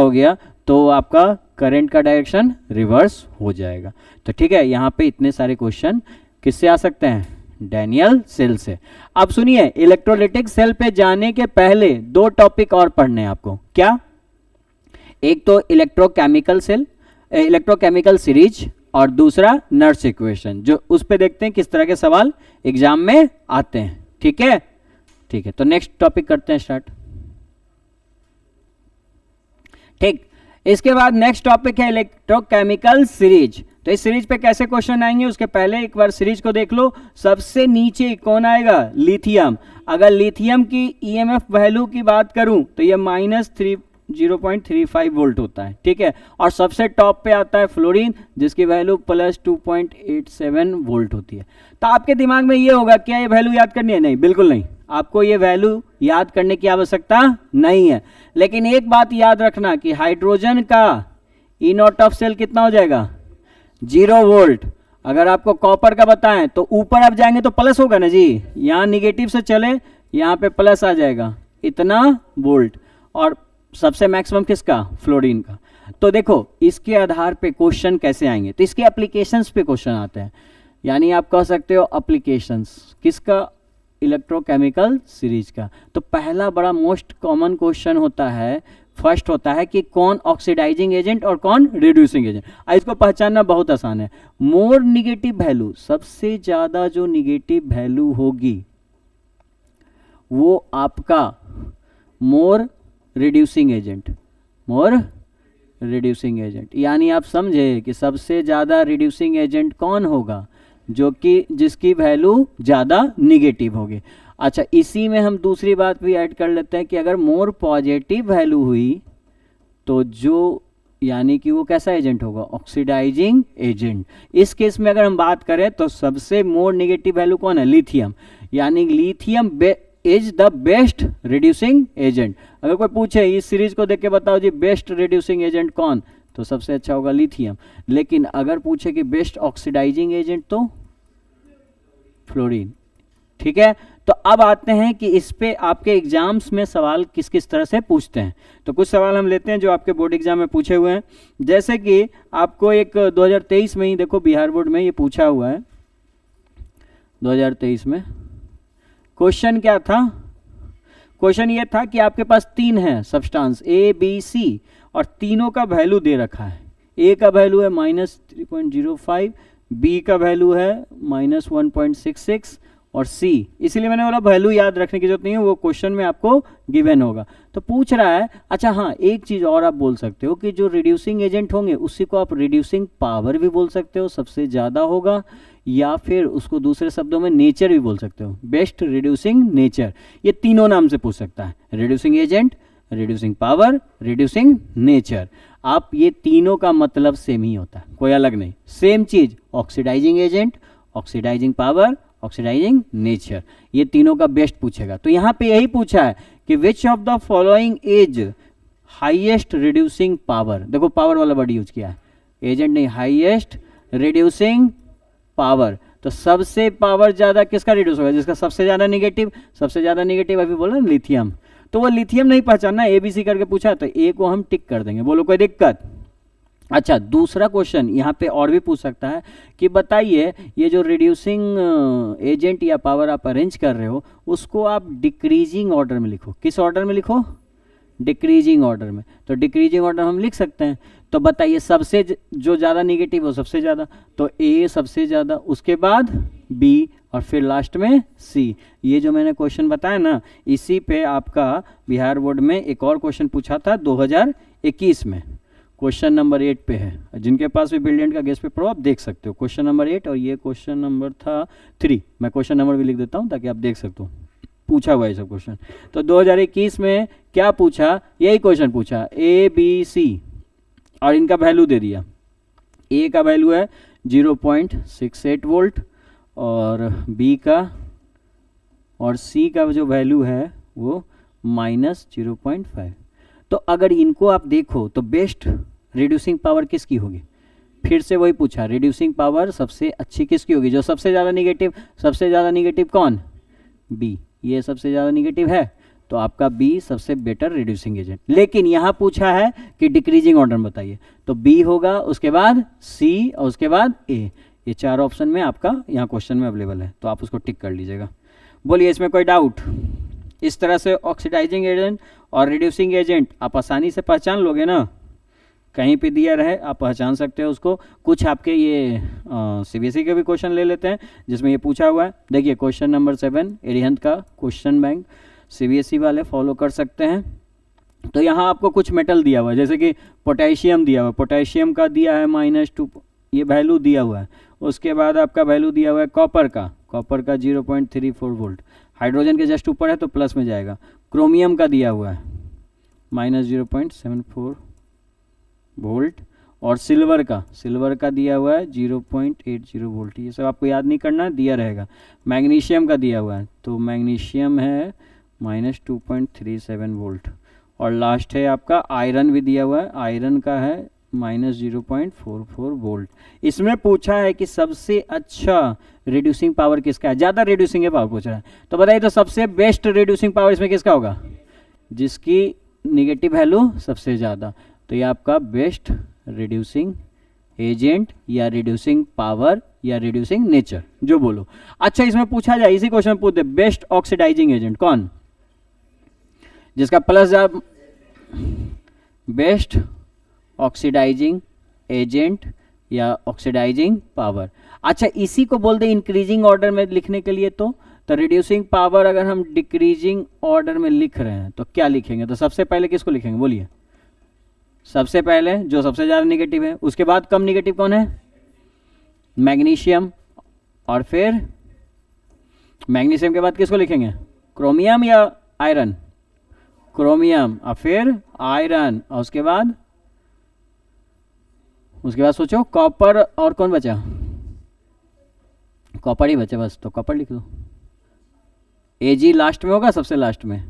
गया, तो आपका करंट का डायरेक्शन रिवर्स हो जाएगा। तो ठीक है, यहाँ पे इतने सारे क्वेश्चन किससे आ सकते हैं, डैनियल सेल से। अब सुनिए, इलेक्ट्रोलिटिक सेल पे जाने के पहले 2 टॉपिक और पढ़ने हैं आपको। क्या, एक तो इलेक्ट्रोकेमिकल सीरीज और दूसरा नर्स इक्वेशन, जो उस पे देखते हैं किस तरह के सवाल एग्जाम में आते हैं। ठीक है, ठीक है, तो नेक्स्ट टॉपिक करते हैं स्टार्ट। ठीक, इसके बाद नेक्स्ट टॉपिक है इलेक्ट्रोकेमिकल सीरीज। तो इस सीरीज पे कैसे क्वेश्चन आएंगे उसके पहले एक बार सीरीज को देख लो। सबसे नीचे कौन आएगा, लिथियम। अगर लिथियम की ईएमएफ वैल्यू की बात करूं तो ये -0.35 वोल्ट होता है। ठीक है, और सबसे टॉप पे आता है फ्लोरीन, जिसकी वैल्यू +2.87 वोल्ट होती है। तो आपके दिमाग में ये होगा क्या ये वैल्यू याद करनी है, नहीं बिल्कुल नहीं, आपको ये वैल्यू याद करने की आवश्यकता नहीं है। लेकिन एक बात याद रखना कि हाइड्रोजन का ई नॉट ऑफ सेल कितना हो जाएगा, 0 वोल्ट। अगर आपको कॉपर का बताएं तो ऊपर आप जाएंगे तो प्लस होगा ना जी, यहाँ निगेटिव से चले यहाँ पे प्लस आ जाएगा, इतना वोल्ट। और सबसे मैक्सिमम किसका, फ्लोरीन का। तो देखो इसके आधार पे क्वेश्चन कैसे आएंगे, तो इसके एप्लीकेशंस पे क्वेश्चन आते हैं। यानी आप कह सकते हो एप्लीकेशंस किसका, इलेक्ट्रोकेमिकल सीरीज का। तो पहला बड़ा मोस्ट कॉमन क्वेश्चन होता है, फर्स्ट होता है कि कौन ऑक्सीडाइजिंग एजेंट और कौन रिड्यूसिंग एजेंट। इसको पहचानना बहुत आसान है। मोर निगेटिव वैल्यू, सबसे ज्यादा जो निगेटिव वैल्यू होगी वो आपका मोर रिड्यूसिंग एजेंट, मोर रिड्यूसिंग एजेंट। यानी आप समझे कि सबसे ज़्यादा रिड्यूसिंग एजेंट कौन होगा, जो कि जिसकी वैल्यू ज़्यादा निगेटिव होगी। अच्छा, इसी में हम दूसरी बात भी ऐड कर लेते हैं कि अगर मोर पॉजिटिव वैल्यू हुई तो जो, यानी कि वो कैसा एजेंट होगा, ऑक्सीडाइजिंग एजेंट। इस केस में अगर हम बात करें तो सबसे मोर निगेटिव वैल्यू कौन है, लिथियम। यानी lithium is the best reducing agent. अगर कोई पूछे इस सीरीज को देख के बताओ जी बेस्ट रिड्यूसिंग एजेंट कौन, तो सबसे अच्छा होगा लिथियम। लेकिन अगर पूछे कि बेस्ट ऑक्सीडाइजिंग एजेंट तो फ्लोरीन। ठीक है, तो अब आते हैं कि इस पे आपके एग्जाम्स में सवाल किस किस तरह से पूछते हैं। तो कुछ सवाल हम लेते हैं जो आपके बोर्ड एग्जाम में पूछे हुए हैं। जैसे कि आपको एक 2023 में ही देखो बिहार बोर्ड में ये पूछा हुआ है, 2023 में क्वेश्चन क्या था, क्वेश्चन ये था कि आपके पास 3 है सब्सटेंस ए बी सी और तीनों का वैल्यू दे रखा है। ए का वैल्यू है -3.05, बी का वैल्यू है -1.66 और सी, इसीलिए मैंने बोला वैल्यू याद रखने की जरूरत नहीं है, वो क्वेश्चन में आपको गिवन होगा। तो पूछ रहा है, अच्छा हाँ एक चीज़ और आप बोल सकते हो कि जो रिड्यूसिंग एजेंट होंगे उसी को आप रिड्यूसिंग पावर भी बोल सकते हो, सबसे ज़्यादा होगा, या फिर उसको दूसरे शब्दों में नेचर भी बोल सकते हो, बेस्ट रिड्यूसिंग नेचर। ये तीनों नाम से पूछ सकता है, reducing agent, reducing power, reducing nature. आप ये तीनों का मतलब सेम ही होता है, कोई अलग नहीं, सेम चीज़, oxidising agent, oxidising power, oxidising nature, ये तीनों का बेस्ट पूछेगा। तो यहाँ पे यही पूछा है कि which of the following is highest reducing power. देखो पावर वाला वर्ड यूज किया है, एजेंट नहीं, हाईएस्ट रिड्यूसिंग पावर। तो सबसे पावर ज्यादा किसका रिड्यूस होगा, जिसका सबसे ज्यादा निगेटिव, सबसे ज्यादा निगेटिव अभी बोला लिथियम। तो वो लिथियम नहीं पहचानना, एबीसी करके पूछा तो ए को हम टिक कर देंगे, बोलो कोई दिक्कत। अच्छा, दूसरा क्वेश्चन यहाँ पे और भी पूछ सकता है कि बताइए ये जो रिड्यूसिंग एजेंट या पावर आप अरेंज कर रहे हो उसको आप डिक्रीजिंग ऑर्डर में लिखो। किस ऑर्डर में लिखो, डिक्रीजिंग ऑर्डर में। तो डिक्रीजिंग ऑर्डर हम लिख सकते हैं। तो बताइए सबसे जो ज़्यादा निगेटिव हो सबसे ज़्यादा, तो ए सबसे ज़्यादा, उसके बाद बी और फिर लास्ट में सी। ये जो मैंने क्वेश्चन बताया ना, इसी पे आपका बिहार बोर्ड में एक और क्वेश्चन पूछा था 2021 में, क्वेश्चन नंबर 8 पे है। जिनके पास भी ब्रिलियंट का गेस्ट पेपर हो आप देख सकते हो, क्वेश्चन नंबर 8 और ये क्वेश्चन नंबर था 3। मैं क्वेश्चन नंबर भी लिख देता हूँ ताकि आप देख सकते हो, पूछा हुआ है सब क्वेश्चन। तो 2021 में क्या पूछा, यही क्वेश्चन पूछा, ए बी सी और इनका वैल्यू दे दिया। ए का वैल्यू है 0.68 वोल्ट और बी का और सी का जो वैल्यू है वो -0.5। तो अगर इनको आप देखो तो बेस्ट रिड्यूसिंग पावर किसकी होगी, फिर से वही पूछा, रिड्यूसिंग पावर सबसे अच्छी किसकी होगी, जो सबसे ज़्यादा निगेटिव, सबसे ज़्यादा निगेटिव कौन, बी, ये सबसे ज़्यादा निगेटिव है तो आपका बी सबसे बेटर रिड्यूसिंग एजेंट। लेकिन यहाँ पूछा है कि डिक्रीजिंग ऑर्डर में बताइए, तो बी होगा, उसके बाद सी और उसके बाद ए। ये 4 ऑप्शन में आपका यहाँ क्वेश्चन में अवेलेबल है, तो आप उसको टिक कर लीजिएगा। बोलिए इसमें कोई डाउट। इस तरह से ऑक्सीडाइजिंग एजेंट और रिड्यूसिंग एजेंट आप आसानी से पहचान लोगे ना, कहीं पे दिया रहे आप पहचान सकते हो उसको। कुछ आपके ये सीबीएसई के भी क्वेश्चन ले लेते हैं जिसमें ये पूछा हुआ है। देखिए क्वेश्चन नंबर 7 एरिहंत का क्वेश्चन बैंक, सीबीएसई वाले फॉलो कर सकते हैं। तो यहाँ आपको कुछ मेटल दिया हुआ है, जैसे कि पोटेशियम दिया हुआ है, पोटेशियम का दिया है -2, ये वैल्यू दिया हुआ है। उसके बाद आपका वैल्यू दिया हुआ है कॉपर का 0.34 वोल्ट, हाइड्रोजन के जस्ट ऊपर है तो प्लस में जाएगा। क्रोमियम का दिया हुआ है -0.74 वोल्ट और सिल्वर का दिया हुआ है 0.80 वोल्ट। ये सब आपको याद नहीं करना, दिया रहेगा। मैग्नीशियम का दिया हुआ है, तो मैग्नीशियम है -2.37 वोल्ट। और लास्ट है आपका आयरन भी दिया हुआ है, आयरन का है -0.44 वोल्ट। इसमें पूछा है कि सबसे अच्छा रिड्यूसिंग पावर किसका है, ज़्यादा रिड्यूसिंग पावर पूछ रहा है, तो बताइए तो सबसे बेस्ट रिड्यूसिंग पावर इसमें किसका होगा, जिसकी निगेटिव वैल्यू सबसे ज़्यादा। तो ये आपका बेस्ट रिड्यूसिंग एजेंट या रिड्यूसिंग पावर या रिड्यूसिंग नेचर, जो बोलो। अच्छा, इसमें पूछा जाए, इसी क्वेश्चन में पूछ दे, बेस्ट ऑक्सीडाइजिंग एजेंट कौन, जिसका प्लस बेस्ट ऑक्सीडाइजिंग एजेंट या ऑक्सीडाइजिंग पावर। अच्छा, इसी को बोल दे इंक्रीजिंग ऑर्डर में लिखने के लिए, तो रिड्यूसिंग पावर अगर हम डिक्रीजिंग ऑर्डर में लिख रहे हैं तो क्या लिखेंगे, तो सबसे पहले किसको लिखेंगे बोलिए, सबसे पहले जो सबसे ज़्यादा निगेटिव है, उसके बाद कम निगेटिव कौन है, मैग्नीशियम, और फिर मैग्नीशियम के बाद किसको लिखेंगे, क्रोमियम या आयरन, क्रोमियम, और फिर आयरन, और उसके बाद सोचो कॉपर, और कौन बचा, कॉपर ही बचा बस, तो कॉपर लिख दो। Ag लास्ट में होगा, सबसे लास्ट में,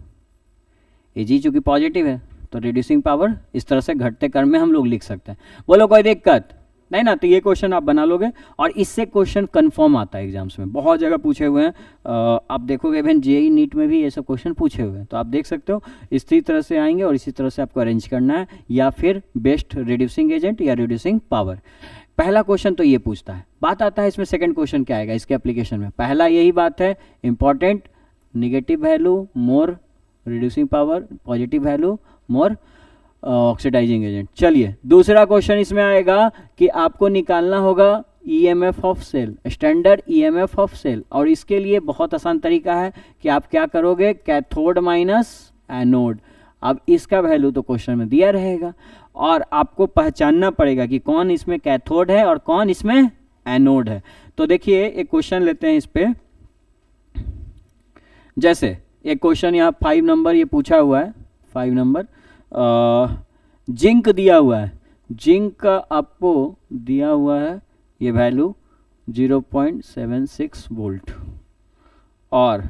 Ag चूंकि पॉजिटिव है तो रिड्यूसिंग पावर इस तरह से घटते क्रम में हम लोग लिख सकते हैं। बोलो कोई दिक्कत नहीं ना, तो ये क्वेश्चन आप बना लोगे और इससे क्वेश्चन कंफर्म आता है एग्जाम्स में, बहुत जगह पूछे हुए हैं। आप देखोगे इवन जेई नीट में भी ये सब क्वेश्चन पूछे हुए हैं, तो आप देख सकते हो इसी तरह से आएंगे और इसी तरह से आपको अरेंज करना है, या फिर बेस्ट रिड्यूसिंग एजेंट या रिड्यूसिंग पावर। पहला क्वेश्चन तो ये पूछता है। बात आता है इसमें सेकंड क्वेश्चन क्या आएगा इसके एप्लीकेशन में। पहला यही बात है important, negative value more reducing power, positive value more oxidising agent. चलिए दूसरा क्वेश्चन इसमें आएगा कि आपको निकालना होगा EMF of cell, standard EMF of cell, और इसके लिए बहुत आसान तरीका है कि आप क्या करोगे, कैथोड माइनस एनोड। अब इसका वैल्यू तो क्वेश्चन में दिया रहेगा और आपको पहचानना पड़ेगा कि कौन इसमें कैथोड है और कौन इसमें एनोड है। तो देखिए एक क्वेश्चन लेते हैं इस पे, जैसे एक क्वेश्चन यहाँ 5 नंबर ये पूछा हुआ है, 5 नंबर जिंक दिया हुआ है, जिंक का आपको दिया हुआ है ये वैल्यू 0.76 वोल्ट, और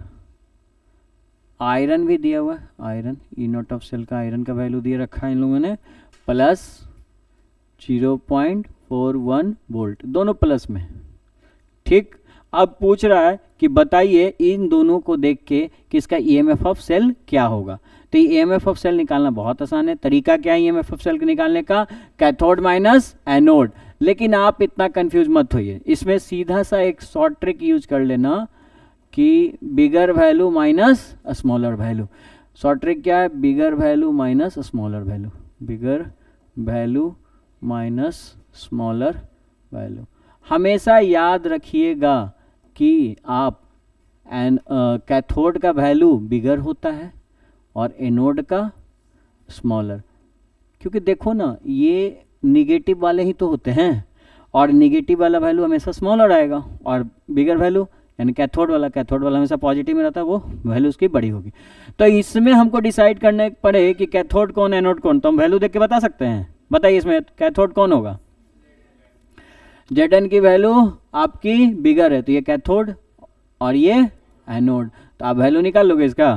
आयरन भी दिया हुआ है, iron E not of cell का आयरन का वैल्यू दिए रखा है इन लोगों ने प्लस 0.41 वोल्ट, दोनों प्लस में। ठीक, अब पूछ रहा है कि बताइए इन दोनों को देख के कि इसका ईएमएफ ऑफ सेल क्या होगा। तो ईएमएफ ऑफ सेल निकालना बहुत आसान है। तरीका क्या है ईएमएफ ऑफ सेल निकालने का, कैथोड माइनस एनोड। लेकिन आप इतना कंफ्यूज मत होइए, इसमें सीधा सा एक शॉर्ट ट्रिक यूज कर लेना कि bigger value minus smaller value. Short trick क्या है, bigger value minus smaller value, bigger value minus smaller value. हमेशा याद रखिएगा कि आप कैथोड का वैल्यू बिगर होता है और एनोड का स्मॉलर, क्योंकि देखो ना ये निगेटिव वाले ही तो होते हैं और निगेटिव वाला वैल्यू हमेशा स्मॉलर आएगा और बिगर वैल्यू यानी कैथोड वाला हमेशा पॉजिटिव में रहता है, वो वैल्यू उसकी बड़ी होगी। तो इसमें हमको डिसाइड करने पड़े कि कैथोड कौन एनोड कौन, तो हम वैल्यू देख के बता सकते हैं। बताइए इसमें कैथोड कौन होगा, Zn की वैल्यू आपकी बिगर है तो ये कैथोड और ये एनोड, तो आप वैल्यू निकाल लोगे इसका,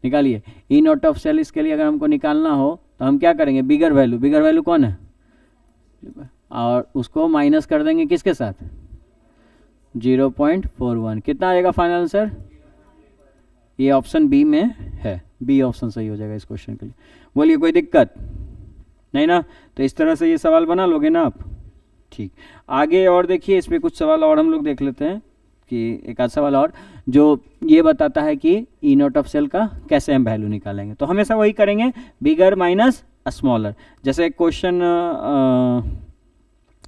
निकालिए। ई नॉट ऑफ सेल इसके लिए अगर हमको निकालना हो तो हम क्या करेंगे, बिगर वैल्यू कौन है और उसको माइनस कर देंगे किसके साथ, 0.41। कितना आएगा फाइनल आंसर, ये ऑप्शन बी में है, बी ऑप्शन सही हो जाएगा इस क्वेश्चन के लिए। बोलिए कोई दिक्कत नहीं ना, तो इस तरह से ये सवाल बना लोगे ना आप। ठीक, आगे और देखिए इसमें कुछ सवाल और हम लोग देख लेते हैं कि एक आध सवाल और जो ये बताता है कि ई नॉट ऑफ सेल का कैसे हम वैल्यू निकालेंगे। तो हमेशा वही करेंगे, बिगर माइनस स्मॉलर। जैसे क्वेश्चन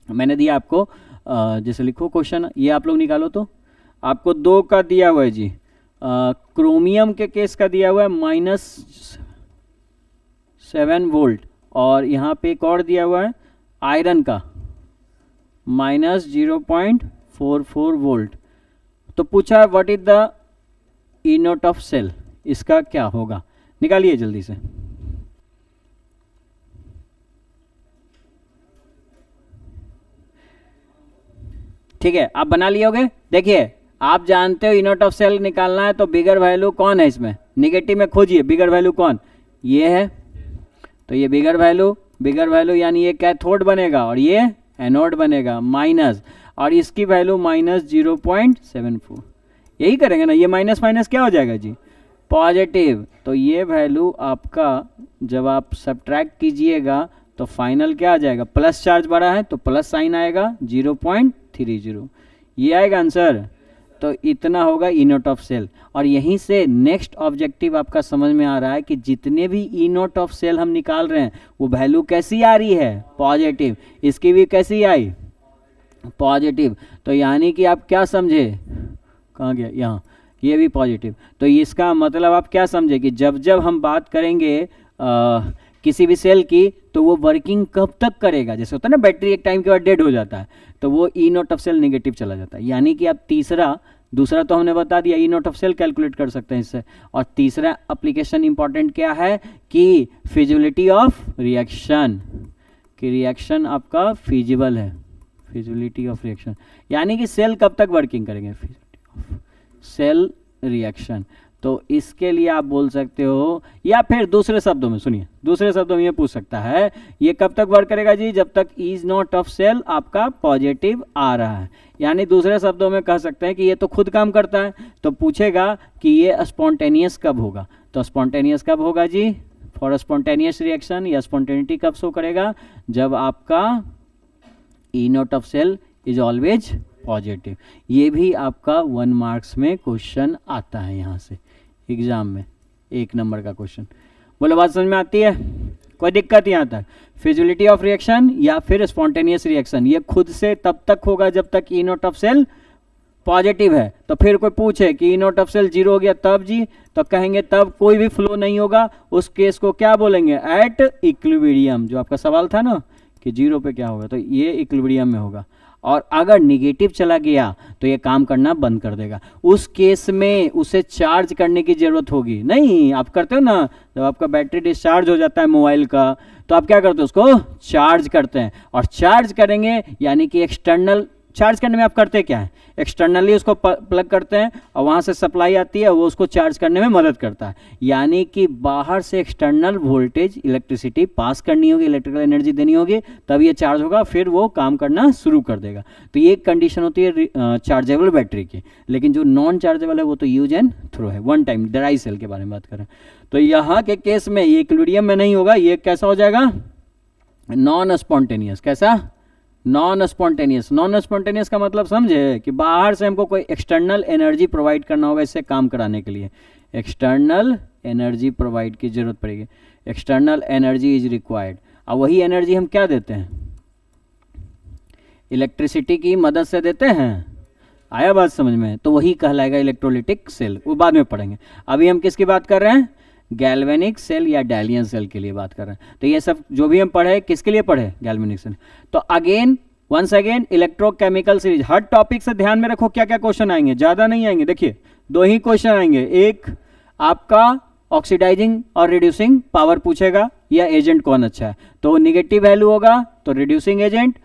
मैंने दिया आपको, जैसे लिखो क्वेश्चन, ये आप लोग निकालो तो आपको 2 का दिया हुआ है जी, क्रोमियम के केस का दिया हुआ है -7 वोल्ट, और यहाँ पे एक और दिया हुआ है आयरन का -0.44 वोल्ट। तो पूछा what is the E not of cell, इसका क्या होगा, निकालिए जल्दी से। ठीक है, आप बना लिए होगे। देखिए आप जानते हो ई नॉट ऑफ सेल निकालना है तो बिगर वैल्यू कौन है इसमें, निगेटिव में खोजिए बिगर वैल्यू कौन, ये है, तो ये बिगर वैल्यू यानी ये कैथोड बनेगा और ये एनोड बनेगा माइनस, और इसकी वैल्यू -0.74, यही करेंगे ना, ये माइनस माइनस क्या हो जाएगा जी, पॉजिटिव। तो ये वैल्यू आपका जब आप सब्ट्रैक्ट कीजिएगा तो फाइनल क्या आ जाएगा, प्लस चार्ज बड़ा है तो प्लस साइन आएगा 0.30, ये आएगा आंसर। तो इतना होगा ई नोट ऑफ सेल। और यहीं से नेक्स्ट ऑब्जेक्टिव आपका समझ में आ रहा है कि जितने भी ई नोट ऑफ सेल हम निकाल रहे हैं वो वैल्यू कैसी आ रही है, पॉजिटिव। इसकी भी कैसी आई, पॉजिटिव। तो यानी कि आप क्या समझे, कहाँ गया, यहाँ, ये भी पॉजिटिव। तो इसका मतलब आप क्या समझे कि जब जब हम बात करेंगे किसी भी सेल की तो वो वर्किंग कब तक करेगा, जैसे होता है ना बैटरी एक टाइम के बाद डेड हो जाता है तो वो ई नोट ऑफ सेल नेगेटिव चला जाता है। यानी कि आप दूसरा तो हमने बता दिया, ई नोट ऑफ सेल कैलकुलेट कर सकते हैं इससे। और तीसरा एप्लीकेशन इंपॉर्टेंट क्या है कि फिजिबिलिटी ऑफ रिएक्शन, कि रिएक्शन आपका फिजिबल है, फिजिबिलिटी ऑफ रिएक्शन, यानी कि सेल कब तक वर्किंग करेंगे, सेल रिएक्शन। तो इसके लिए आप बोल सकते हो, या फिर दूसरे शब्दों में सुनिए, दूसरे शब्दों में ये पूछ सकता है ये कब तक वर्क करेगा जी, जब तक इज नॉट ऑफ सेल आपका पॉजिटिव आ रहा है। यानी दूसरे शब्दों में कह सकते हैं कि ये तो खुद काम करता है, तो पूछेगा कि ये स्पॉन्टेनियस कब होगा। तो स्पॉन्टेनियस कब होगा जी, फॉर स्पॉन्टेनियस रिएक्शन या स्पॉन्टेनिटी कब शो करेगा, जब आपका E note of cell is always positive. ये भी आपका 1 मार्क्स में क्वेश्चन आता है यहाँ से एग्जाम में, 1 नंबर का क्वेश्चन। बोलो बात समझ में आती है, कोई दिक्कत यहाँ तक। फिजिबिलिटी ऑफ रिएक्शन या फिर स्पॉन्टेनियस रिएक्शन ये खुद से तब तक होगा जब तक ई नोट ऑफ सेल पॉजिटिव है। तो फिर कोई पूछे कि ई नोट ऑफ सेल 0 हो गया तब जी, तो कहेंगे तब कोई भी फ्लो नहीं होगा, उस केस को क्या बोलेंगे, एट इक्विलिब्रियम। जो आपका सवाल था ना कि 0 पे क्या होगा, तो ये इक्विलिब्रियम में होगा। और अगर निगेटिव चला गया तो ये काम करना बंद कर देगा। उस केस में उसे चार्ज करने की जरूरत होगी नहीं। आप करते हो ना, जब आपका बैटरी डिस्चार्ज हो जाता है मोबाइल का तो आप क्या करते हो, उसको चार्ज करते हैं। और चार्ज करेंगे यानी कि एक्सटर्नल चार्ज करने में आप करते क्या है, एक्सटर्नली उसको प्लग करते हैं और वहाँ से सप्लाई आती है, वो उसको चार्ज करने में मदद करता है। यानी कि बाहर से एक्सटर्नल वोल्टेज इलेक्ट्रिसिटी पास करनी होगी, इलेक्ट्रिकल एनर्जी देनी होगी, तब ये चार्ज होगा, फिर वो काम करना शुरू कर देगा। तो ये एक कंडीशन होती है चार्जेबल बैटरी की। लेकिन जो नॉन चार्जेबल है वो तो यूज एंड थ्रो है, वन टाइम ड्राई सेल के बारे में बात करें तो यहाँ के केस में ये इक्विलिब्रियम में नहीं होगा, ये कैसा हो जाएगा, नॉन स्पॉन्टेनियस। कैसा, नॉन स्पॉन्टेनियस। नॉन स्पॉन्टेनियस का मतलब समझे कि बाहर से हमको कोई एक्सटर्नल एनर्जी प्रोवाइड करना होगा इससे काम कराने के लिए, एक्सटर्नल एनर्जी प्रोवाइड की जरूरत पड़ेगी, एक्सटर्नल एनर्जी इज रिक्वायर्ड। और वही एनर्जी हम क्या देते हैं, इलेक्ट्रिसिटी की मदद से देते हैं। आया बात समझ में, तो वही कहलाएगा इलेक्ट्रोलिटिक सेल, वो बाद में पढ़ेंगे। अभी हम किसकी बात कर रहे हैं, गैल्वेनिक सेल या डायलियन सेल के लिए बात कर रहे हैं। तो ये सब जो भी हम पढ़े किसके लिए पढ़े, गैल्वेनिक सेल। तो again once again electrochemical series, हर टॉपिक से ध्यान में रखो क्या क्या क्वेश्चन आएंगे, ज्यादा नहीं आएंगे। देखिए 2 ही क्वेश्चन आएंगे, एक आपका ऑक्सीडाइजिंग और रिड्यूसिंग पावर पूछेगा या एजेंट कौन अच्छा है। तो निगेटिव वैल्यू होगा तो रिड्यूसिंग एजेंट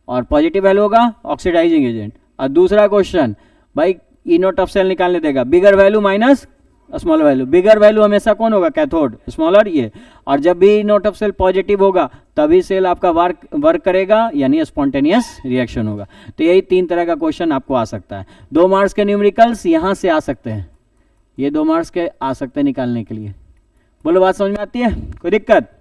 और पॉजिटिव वैल्यू होगा ऑक्सीडाइजिंग एजेंट। और दूसरा क्वेश्चन भाई ई नोट ऑफ सेल निकालने देगा, बिगर value minus smaller value. Bigger value हमेशा कौन होगा, कैथोड, स्मॉलर ये। और जब भी नोट ऑफ सेल पॉजिटिव होगा तभी सेल आपका वर्क करेगा, यानी स्पॉन्टेनियस रिएक्शन होगा। तो यही 3 तरह का क्वेश्चन आपको आ सकता है। 2 मार्क्स के न्यूमेरिकल्स यहाँ से आ सकते हैं, ये 2 मार्क्स के आ सकते हैं निकालने के लिए। बोलो बात समझ में आती है, कोई दिक्कत।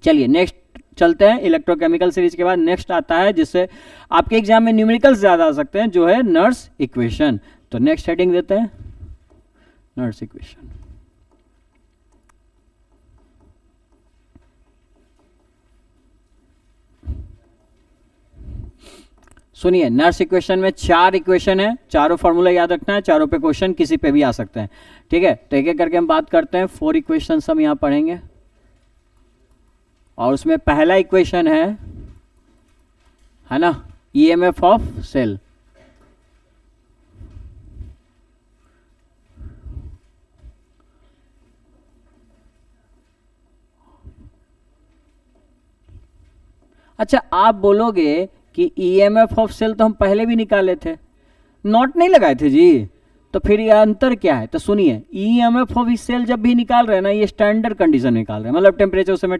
चलिए नेक्स्ट चलते हैं। इलेक्ट्रोकेमिकल सीरीज के बाद नेक्स्ट आता है जिससे आपके एग्जाम में न्यूमेरिकल्स ज्यादा आ सकते हैं, जो है नर्स इक्वेशन। तो नेक्स्ट हेडिंग देते हैं, नर्स इक्वेशन। सुनिए, नर्स इक्वेशन में 4 इक्वेशन है, चारों फॉर्मूला याद रखना है, चारों पे क्वेश्चन किसी पे भी आ सकते हैं। ठीक है, तो एक एक करके हम बात करते हैं। 4 इक्वेशन हम यहां पढ़ेंगे और उसमें पहला इक्वेशन है ना, ईएमएफ ऑफ सेल। अच्छा, आप बोलोगे कि ईएमएफ ऑफ सेल तो हम पहले भी निकाले थे, नॉट नहीं लगाए थे जी। तो फिर ये अंतर क्या है? तो सुनिए, ईएमएफ ऑफ इस सेल जब भी निकाल रहे हैं ना, ये स्टैंडर्ड कंडीशन निकाल रहे हैं, मतलब टेम्परेचर उस समय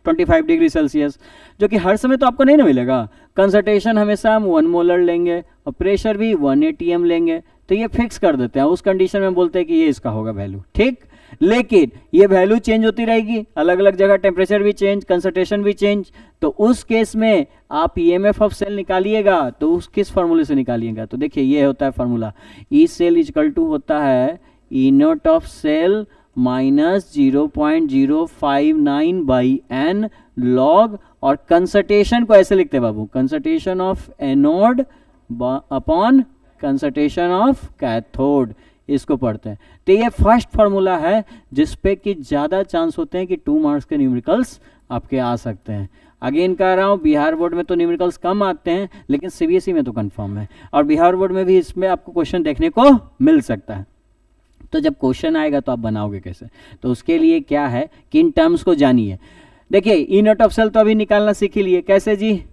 25 डिग्री सेल्सियस, जो कि हर समय तो आपको नहीं ना मिलेगा। कंसंट्रेशन हमेशा हम 1 मोलर लेंगे और प्रेशर भी 1 atm लेंगे, तो ये फिक्स कर देते हैं, उस कंडीशन में बोलते हैं कि ये इसका होगा वैल्यू, ठीक। लेकिन ये वैल्यू चेंज होती रहेगी, अलग अलग जगह टेम्परेचर भी चेंज, कंसंट्रेशन भी चेंज। तो उस केस में आप ईएमएफ ऑफ सेल निकालिएगा तो उस किस फार्मूले से निकालिएगा? तो देखिए ये होता है formula, E cell equal to होता है E not of cell minus 0.059 by n log, और कंसंट्रेशन को ऐसे लिखते हैं बाबू, concentration of anode upon concentration of cathode, इसको पढ़ते हैं। तो ये फर्स्ट फार्मूला है जिसपे कि ज़्यादा चांस होते हैं कि 2 मार्क्स के न्यूमेरिकल्स आपके आ सकते हैं। अगेन कह रहा हूँ, बिहार बोर्ड में तो न्यूमेरिकल्स कम आते हैं, लेकिन सीबीएसई में तो कंफर्म है, और बिहार बोर्ड में भी इसमें आपको क्वेश्चन देखने को मिल सकता है। तो जब क्वेश्चन आएगा तो आप बनाओगे कैसे? तो उसके लिए क्या है कि इन टर्म्स को जानिए। देखिए ई नॉट ऑफ सेल तो अभी निकालना सीख ही लिए, कैसे जी?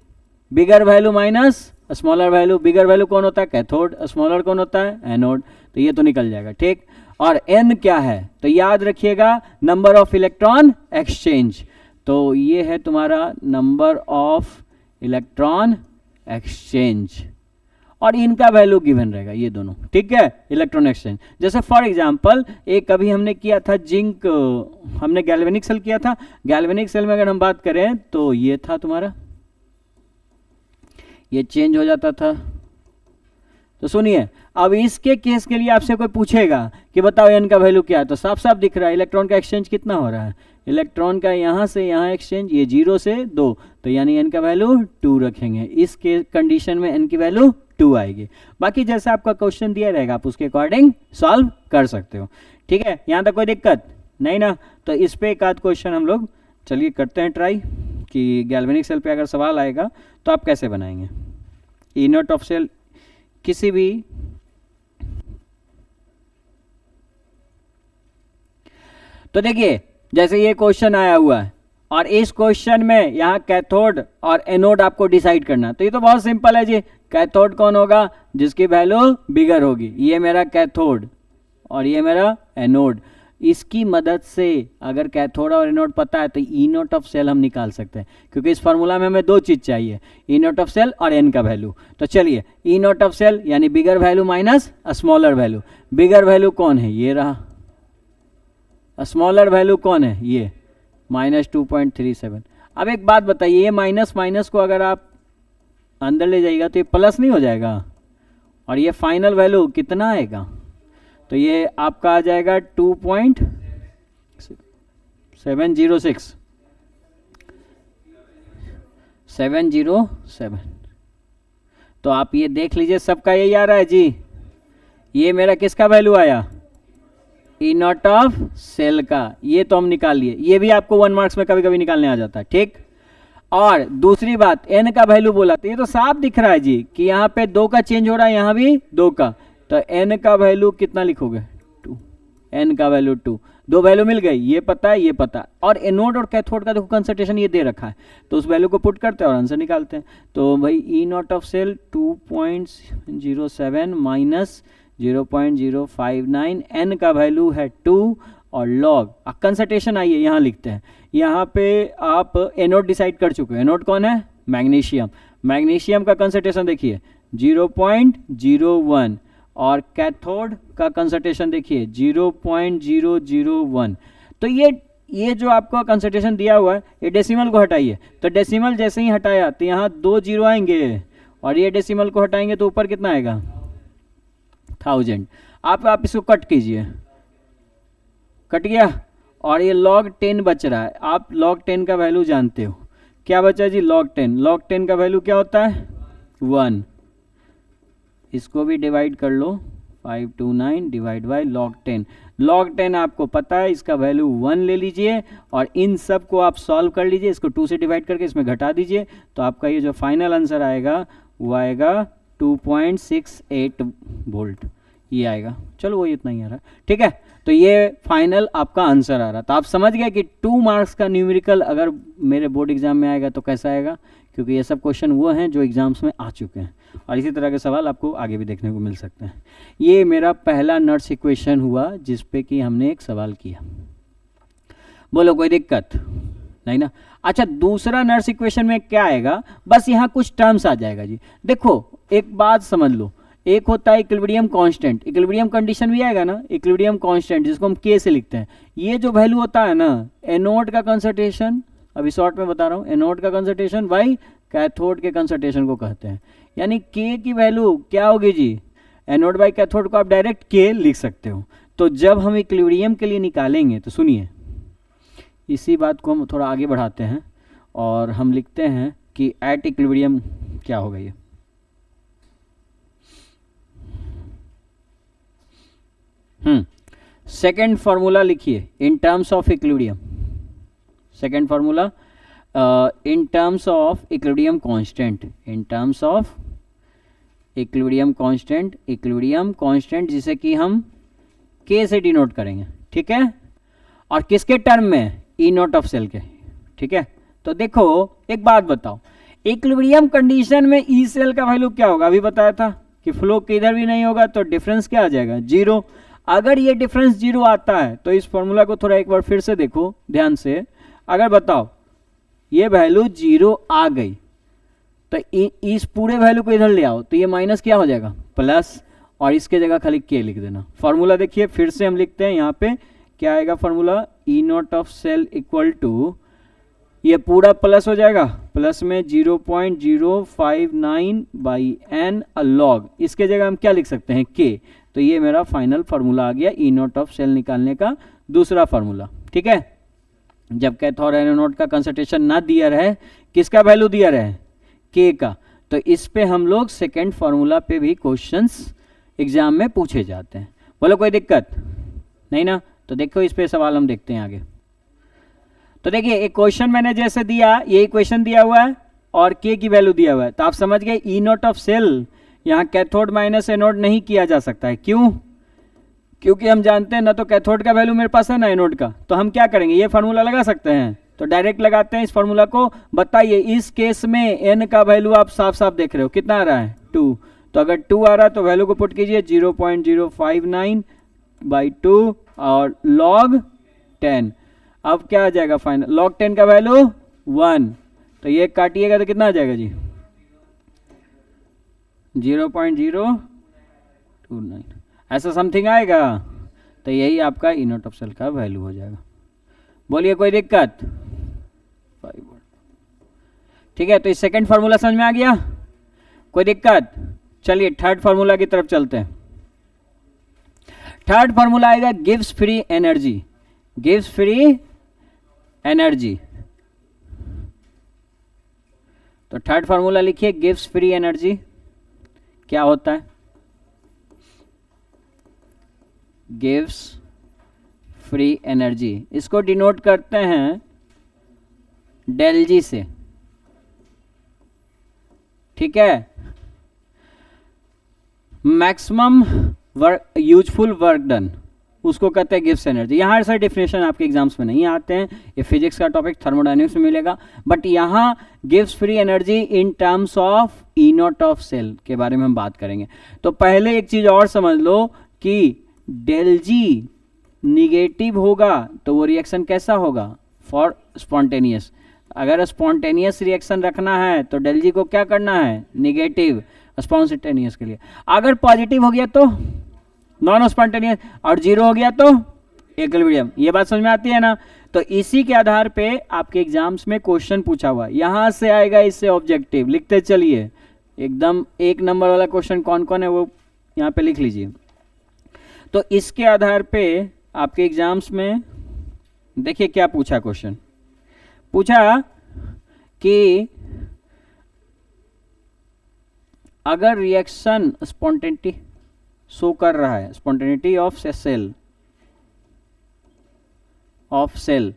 बिगर value minus smaller value, bigger value कौन होता है? कैथोड, स्मॉलर कौन होता है? एनोड, तो ये तो निकल जाएगा, ठीक। और एन क्या है? तो याद रखिएगा नंबर ऑफ इलेक्ट्रॉन एक्सचेंज, तो ये है तुम्हारा नंबर ऑफ इलेक्ट्रॉन एक्सचेंज, और इनका वैल्यू गिवन रहेगा ये दोनों, ठीक है, इलेक्ट्रॉन एक्सचेंज। जैसे फॉर एग्जांपल एक अभी हमने किया था जिंक, हमने गैल्वेनिक सेल किया था, गैल्वेनिक सेल में अगर हम बात करें तो ये था तुम्हारा, ये चेंज हो जाता था। तो सुनिए, अब इसके केस के लिए आपसे कोई पूछेगा कि बताओ एन का वैल्यू क्या है, तो साफ साफ दिख रहा है इलेक्ट्रॉन का एक्सचेंज कितना हो रहा है, इलेक्ट्रॉन का यहाँ से यहाँ एक्सचेंज, ये 0 से 2, तो यानी एन का वैल्यू 2 रखेंगे, इस के कंडीशन में एन की वैल्यू 2 आएगी। बाकी जैसे आपका क्वेश्चन दिया रहेगा आप उसके अकॉर्डिंग सॉल्व कर सकते हो, ठीक है, यहाँ तक कोई दिक्कत नहीं ना। तो इस पे एक आध क्वेश्चन हम लोग चलिए करते हैं ट्राई, कि गैल्वेनिक सेल पे अगर सवाल आएगा तो आप कैसे बनाएंगे। ई नॉट ऑफ सेल किसी भी तो देखिए जैसे ये क्वेश्चन आया हुआ है और इस क्वेश्चन में यहाँ कैथोड और एनोड आपको डिसाइड करना, तो ये तो बहुत सिंपल है जी। कैथोड कौन होगा? जिसकी वैल्यू बिगर होगी, ये मेरा कैथोड और ये मेरा एनोड। इसकी मदद से अगर कैथोड और एनोड पता है तो ई नॉट ऑफ सेल हम निकाल सकते हैं, क्योंकि इस फार्मूला में हमें 2 चीज़ चाहिए, ई नॉट ऑफ सेल और एन का वैल्यू। तो चलिए ई नॉट ऑफ सेल यानी बिगर value minus smaller value. Bigger value कौन है? ये रहा। स्मॉलर वैल्यू कौन है? ये माइनस 2.37। अब एक बात बताइए, ये माइनस माइनस को अगर आप अंदर ले जाइएगा तो ये प्लस नहीं हो जाएगा, और ये फाइनल वैल्यू कितना आएगा? तो ये आपका आ जाएगा 2.707। तो आप ये देख लीजिए, सबका यही आ रहा है जी। ये मेरा किसका वैल्यू आया? ई नॉट ऑफ सेल का। ये तो हम निकाल लिए, ये भी आपको 1 मार्क्स में कभी कभी निकालने आ जाता है, ठीक। और दूसरी बात, एन का वैल्यू बोला तो ये तो साफ दिख रहा है जी कि यहाँ पे 2 का चेंज हो रहा है, यहाँ भी 2 का। तो एन का वैल्यू कितना लिखोगे? 2। एन का वैल्यू 2, 2 वैल्यू मिल गई, ये पता है, ये पता। और एनोड और कैथोड का देखो कंसंट्रेशन ये दे रखा है, तो उस वैल्यू को पुट करते हैं और आंसर निकालते हैं। तो भाई E not of cell 2.07 minus 0.059, n का वैल्यू है 2 और लॉग कंसंट्रेशन आइए यहाँ लिखते हैं। यहाँ पे आप एनोड डिसाइड कर चुके हो। एनोड कौन है? मैग्नीशियम। मैग्नीशियम का कंसंट्रेशन देखिए 0.01 और कैथोड का कंसंट्रेशन देखिए 0.001। तो ये जो आपको कंसंट्रेशन दिया हुआ है, ये डेसिमल को हटाइए। तो डेसिमल जैसे ही हटाया तो यहाँ 2 जीरो आएंगे, और ये डेसिमल को हटाएंगे तो ऊपर कितना आएगा? 1000। आप इसको कट कीजिए, कट गया, और ये log 10 बच रहा है। आप log 10 का वैल्यू जानते हो, क्या बचा जी? log 10। log 10 का वैल्यू क्या होता है? 1। इसको भी डिवाइड कर लो, 529 डिवाइड बाई log 10। log 10 आपको पता है, इसका वैल्यू 1 ले लीजिए और इन सब को आप सॉल्व कर लीजिए। इसको 2 से डिवाइड करके इसमें घटा दीजिए, तो आपका ये जो फाइनल आंसर आएगा वो आएगा 2.68 वोल्ट, ये आएगा। चलो वो इतना ही आ रहा है, ठीक है। तो ये फाइनल आपका आंसर आ रहा। तो आप समझ गए कि 2 मार्क्स का न्यूमेरिकल अगर मेरे बोर्ड एग्जाम में आएगा तो कैसा आएगा, क्योंकि ये सब क्वेश्चन वो हैं जो एग्जाम्स में आ चुके हैं, और इसी तरह के सवाल आपको आगे भी देखने को मिल सकते हैं। ये मेरा पहला नर्स इक्वेशन हुआ जिस पे कि हमने एक सवाल किया। बोलो कोई दिक्कत नहीं ना? अच्छा, दूसरा नर्स इक्वेशन में क्या आएगा, बस यहाँ कुछ टर्म्स आ जाएगा जी। देखो एक बात समझ लो, एक होता है इक्विलिब्रियम कांस्टेंट, इक्विलिब्रियम कंडीशन भी आएगा ना, इक्विलिब्रियम कांस्टेंट जिसको हम के से लिखते हैं। ये जो वैल्यू होता है ना, एनोड का कंसंट्रेशन, अभी शॉर्ट में बता रहा हूँ, एनोड का कंसंट्रेशन बाई कैथोड के कंसंट्रेशन को कहते हैं। यानी के की वैल्यू क्या होगी जी, एनोड बाई कैथोड को आप डायरेक्ट के लिख सकते हो। तो जब हम इक्विलिब्रियम के लिए निकालेंगे तो सुनिए, इसी बात को हम थोड़ा आगे बढ़ाते हैं और हम लिखते हैं कि एट इक्विलिब्रियम क्या होगा ये। सेकेंड फॉर्मूला लिखिए इन terms of equilibrium, second formula in terms of equilibrium constant, in terms of equilibrium constant, equilibrium constant जिसे कि हम के से डिनोट करेंगे, ठीक है, और किसके टर्म में, ई नॉट ऑफ सेल के, ठीक है। तो देखो एक बात बताओ, इक्विलिब्रियम कंडीशन में ई सेल का वैल्यू क्या होगा, अभी बताया था कि फ्लो किधर भी नहीं होगा तो डिफरेंस क्या आ जाएगा, जीरो। अगर ये डिफरेंस जीरो आता है तो इस फॉर्मूला को थोड़ा एक बार फिर से देखो ध्यान से, अगर बताओ ये वैल्यू जीरो आ गई तो इस पूरे वैल्यू को इधर ले आओ तो ये माइनस क्या हो जाएगा, प्लस, और इसके जगह खाली के लिख देना। फॉर्मूला देखिए फिर से हम लिखते हैं, यहाँ पे क्या आएगा formula, E not of cell equal to, ये पूरा प्लस हो जाएगा, प्लस में 0.059 बाई एन लॉग, इसके जगह हम क्या लिख सकते हैं, के। तो ये मेरा फाइनल फार्मूला आ गया ई नॉट ऑफ सेल निकालने का दूसरा फार्मूला, ठीक है। जब कैथोड एनोड का कंसंट्रेशन ना दिया रहे, किसका वैल्यू दिया रहे, के का, तो इस पे हम लोग सेकेंड फार्मूला पे भी क्वेश्चंस एग्जाम में पूछे जाते हैं। बोलो कोई दिक्कत नहीं ना? तो देखो इस पे सवाल हम देखते हैं आगे। तो देखिए एक क्वेश्चन मैंने जैसे दिया, ये इक्वेशन दिया हुआ है और के की वैल्यू दिया हुआ है, तो आप समझ गए ई नॉट ऑफ सेल यहाँ कैथोड माइनस एनोड नहीं किया जा सकता है। क्यों? क्योंकि हम जानते हैं ना तो कैथोड का वैल्यू मेरे पास है ना एनोड का, तो हम क्या करेंगे, ये फार्मूला लगा सकते हैं, तो डायरेक्ट लगाते हैं इस फार्मूला को। बताइए इस केस में एन का वैल्यू आप साफ साफ देख रहे हो कितना आ रहा है, 2, तो अगर 2 आ रहा है तो वैल्यू को पुट कीजिए 0.059 बाई 2 और लॉग 10, अब क्या आ जाएगा फाइनल, लॉग 10 का वैल्यू 1, तो ये काटिएगा तो कितना आ जाएगा जी, 0.029 ऐसा समथिंग आएगा, तो यही आपका ई नॉट ऑफ सेल का वैल्यू हो जाएगा। बोलिए कोई दिक्कत, ठीक है। तो इस सेकंड फार्मूला समझ में आ गया, कोई दिक्कत? चलिए थर्ड फार्मूला की तरफ चलते हैं। थर्ड फार्मूला आएगा gives free energy, gives free energy. तो थर्ड फार्मूला लिखिए गिव्स फ्री एनर्जी, क्या होता है, गिव्स फ्री एनर्जी, इसको डिनोट करते हैं डेल जी से, ठीक है। Maximum work, useful work done, उसको कहते हैं गिव्स एनर्जी। यहाँ ऐसा डेफिनेशन आपके एग्जाम्स में नहीं आते हैं, ये फिजिक्स का टॉपिक थर्मोडायनेमिक्स में मिलेगा, बट यहाँ gives free energy in terms of E not of cell के बारे में हम बात करेंगे। तो पहले एक चीज और समझ लो कि डेल जी निगेटिव होगा तो वो रिएक्शन कैसा होगा, फॉर स्पॉन्टेनियस। अगर स्पॉन्टेनियस रिएक्शन रखना है तो डेल जी को क्या करना है, निगेटिव, स्पॉन्टेनियस के लिए। अगर पॉजिटिव हो गया तो नॉन स्पॉन्टेनियस, और जीरो हो गया तो इक्विलिब्रियम। ये बात समझ में आती है ना? तो इसी के आधार पे आपके एग्जाम्स में क्वेश्चन पूछा हुआ, यहां से आएगा इससे ऑब्जेक्टिव, लिखते चलिए एकदम 1 नंबर वाला क्वेश्चन कौन कौन है वो यहाँ पे लिख लीजिए। तो इसके आधार पे आपके एग्जाम्स में देखिए क्या पूछा, क्वेश्चन पूछा कि अगर रिएक्शन स्पॉन्टेनिटी शो कर रहा है, स्पॉन्टेनिटी ऑफ सेल,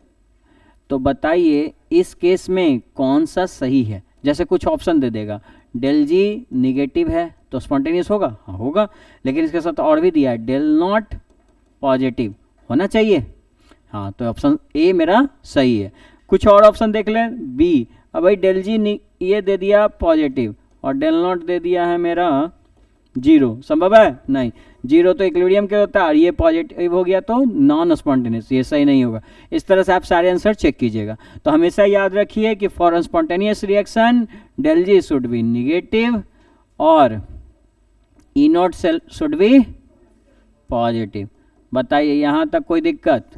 तो बताइए इस केस में कौन सा सही है। जैसे कुछ ऑप्शन दे देगा, डेल जी निगेटिव है तो स्पॉन्टेनियस होगा, हाँ होगा, लेकिन इसके साथ और भी दिया है डेल नॉट पॉजिटिव होना चाहिए, हाँ, तो ऑप्शन ए मेरा सही है। कुछ और ऑप्शन देख लें, बी अब भाई डेल जी ये दे दिया पॉजिटिव और डेल नॉट दे दिया है मेरा 0, संभव है? नहीं, 0 तो इक्विलिब्रियम के होता है और ये पॉजिटिव हो गया तो नॉन स्पॉन्टेनियस, ये सही नहीं होगा। इस तरह से आप सारे आंसर चेक कीजिएगा। तो हमेशा याद रखिए कि for spontaneous reaction del G should be negative और E nought cell should be positive. बताइए यहाँ तक कोई दिक्कत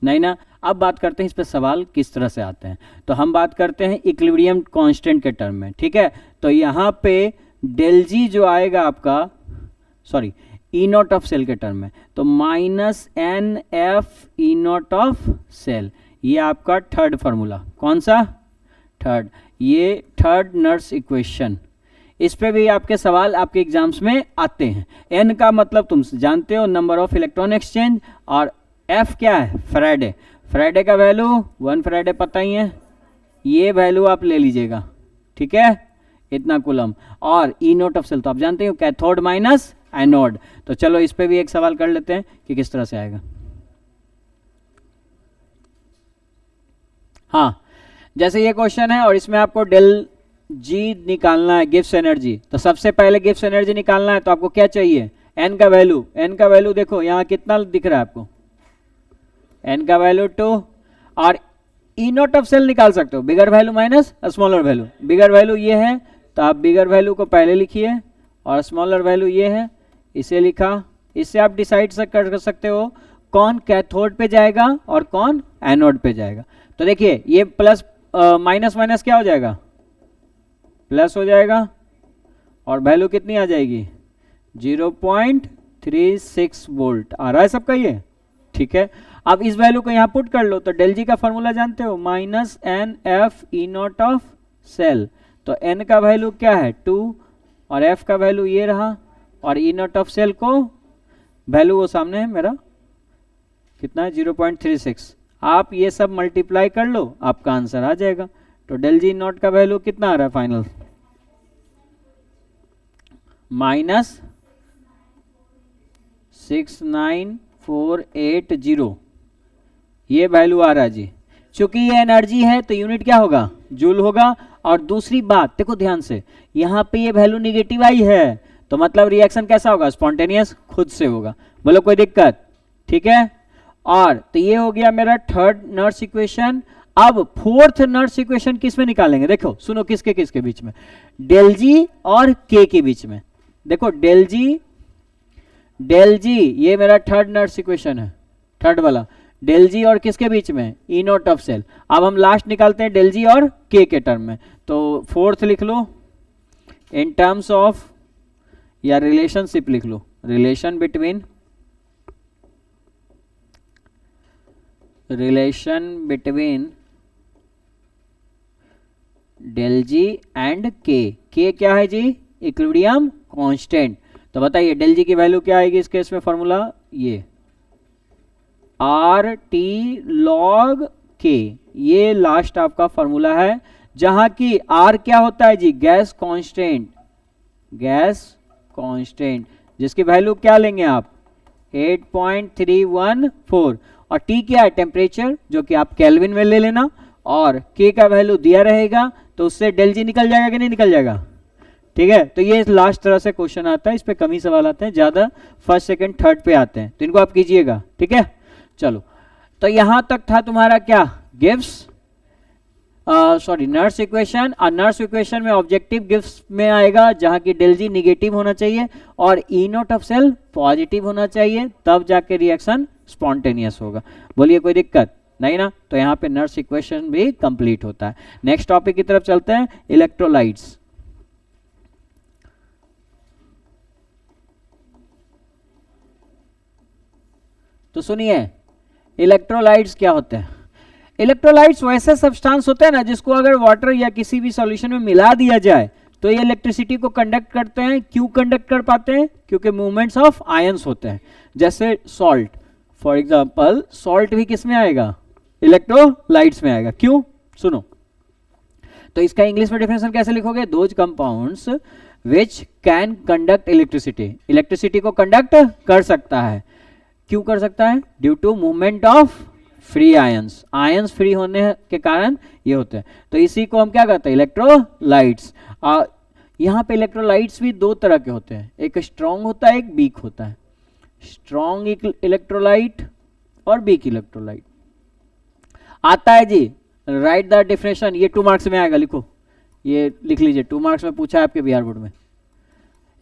नहीं ना? अब बात करते हैं इस पे सवाल किस तरह से आते हैं। तो हम बात करते हैं इक्विलिब्रियम कांस्टेंट के टर्म में, ठीक है। तो यहाँ पे डेल जी जो आएगा आपका, sorry, E not of cell के टर्म में, तो minus n F E not of cell, ये आपका थर्ड फार्मूला। कौन सा? थर्ड। ये थर्ड नर्स इक्वेशन, इस पे भी आपके सवाल आपके एग्जाम्स में आते हैं। एन का मतलब तुम जानते हो, नंबर ऑफ इलेक्ट्रॉन एक्सचेंज, और एफ क्या है? फैराडे। फैराडे का वैल्यू 1 फैराडे पता ही है, ये वैल्यू आप ले लीजिएगा, ठीक है, इतना कूलम। और ई नोट ऑफ सेल तो आप जानते हो, कैथोड माइनस एनोड। तो चलो इस पे भी एक सवाल कर लेते हैं कि किस तरह से आएगा। हाँ, जैसे ये क्वेश्चन है और इसमें आपको डेल जी निकालना है, गिब्स एनर्जी। तो सबसे पहले गिब्स एनर्जी निकालना है तो आपको क्या चाहिए? एन का वैल्यू। एन का वैल्यू देखो यहाँ कितना दिख रहा है आपको, एन का वैल्यू 2, और ई नॉट ऑफ सेल निकाल सकते हो, बिगर value minus smaller value. Bigger value ये है तो आप बिगर वैल्यू को पहले लिखिए और स्मॉलर वैल्यू ये है, इसे लिखा। इससे आप डिसाइड कर सकते हो कौन कैथोड पे जाएगा और कौन एनोड पे जाएगा। तो देखिए ये प्लस माइनस माइनस क्या हो जाएगा? प्लस हो जाएगा, और वैल्यू कितनी आ जाएगी? 0.36 वोल्ट आ रहा है सबका ये, ठीक है। अब इस वैल्यू को यहाँ पुट कर लो, तो डेल जी का फॉर्मूला जानते हो, minus n F E not of cell. तो एन का वैल्यू क्या है? 2, और एफ का वैल्यू ये रहा, और ई नॉट ऑफ सेल को वैल्यू वो सामने है मेरा, कितना है? 0.36। आप ये सब मल्टीप्लाई कर लो, आपका आंसर आ जाएगा। तो डेल जी नॉट का वैल्यू कितना आ रहा है फाइनल? माइनस 69,480, ये वैल्यू आ रहा है जी। चूंकि ये एनर्जी है तो यूनिट क्या होगा? जूल होगा। और दूसरी बात देखो ध्यान से, यहाँ पे ये वैल्यू निगेटिव आई है, तो मतलब रिएक्शन कैसा होगा? स्पॉन्टेनियस, खुद से होगा। बोलो कोई दिक्कत? ठीक है। और तो ये हो गया मेरा थर्ड नर्स इक्वेशन। अब फोर्थ नर्स इक्वेशन किस में निकालेंगे? देखो सुनो, किसके किसके बीच में? डेल जी और के के बीच में। देखो डेल जी ये मेरा थर्ड नर्स इक्वेशन है, थर्ड वाला। डेल जी और किसके बीच में? ई नॉट ऑफ सेल। अब हम लास्ट निकालते हैं डेल जी और के टर्म में। तो फोर्थ लिख लो इन टर्म्स ऑफ, या रिलेशनशिप लिख लो, relation between del G and K क्या है जी? Equilibrium constant. तो बताइए डेल जी की वैल्यू क्या आएगी इस केस में? फॉर्मूला ये आर टी लॉग के, ये लास्ट आपका फॉर्मूला है, जहां की आर क्या होता है जी? गैस कांस्टेंट, जिसकी वैल्यू क्या लेंगे आप? 8.314। और टी क्या है? टेम्परेचर, जो कि आप केल्विन में ले लेना, और के का वैल्यू दिया रहेगा, तो उससे डेल जी निकल जाएगा कि नहीं निकल जाएगा? ठीक है। तो ये लास्ट तरह से क्वेश्चन आता है, इस पे कम ही सवाल आते हैं, ज्यादा फर्स्ट सेकंड थर्ड पे आते हैं, तो इनको आप कीजिएगा, ठीक है। चलो, तो यहां तक था तुम्हारा क्या? Gibbs Nernst equation. और नर्स इक्वेशन में ऑब्जेक्टिव गिब्स में आएगा, जहां की डेल जी निगेटिव होना चाहिए और E not of cell positive होना चाहिए, तब जाके रिएक्शन स्पॉन्टेनियस होगा। बोलिए कोई दिक्कत नहीं ना? तो यहाँ पे नर्स इक्वेशन भी कंप्लीट होता है। नेक्स्ट टॉपिक की तरफ चलते हैं, इलेक्ट्रोलाइट्स। तो सुनिए इलेक्ट्रोलाइट्स क्या होते हैं। इलेक्ट्रोलाइट्स वैसे सब्सटेंस होते हैं ना, जिसको अगर वाटर या किसी भी सॉल्यूशन में मिला दिया जाए तो ये इलेक्ट्रिसिटी को कंडक्ट करते हैं। क्यों कंडक्ट कर पाते हैं? क्योंकि मूवमेंट्स ऑफ आयंस होते हैं। जैसे सॉल्ट, फॉर एग्जांपल सॉल्ट भी किस में आएगा? इलेक्ट्रोलाइट्स में आएगा। क्यों? सुनो, तो इसका इंग्लिश में डेफिनेशन कैसे लिखोगे? Those compounds which can conduct electricity, electricity को कंडक्ट कर सकता है। क्यों कर सकता है? Due to movement of free ions, ions free होने के कारण ये होते हैं। तो इसी को हम क्या कहते हैं, इलेक्ट्रोलाइट्स। यहाँ पे इलेक्ट्रोलाइट्स भी दो तरह के होते हैं, एक स्ट्रॉन्ग होता है, एक वीक होता है। स्ट्रॉन्ग इलेक्ट्रोलाइट और वीक इलेक्ट्रोलाइट आता है जी। राइट द डिफिनेशन, ये 2 मार्क्स में आएगा, लिखो, ये लिख लीजिए, 2 मार्क्स में पूछा है आपके बिहार बोर्ड में।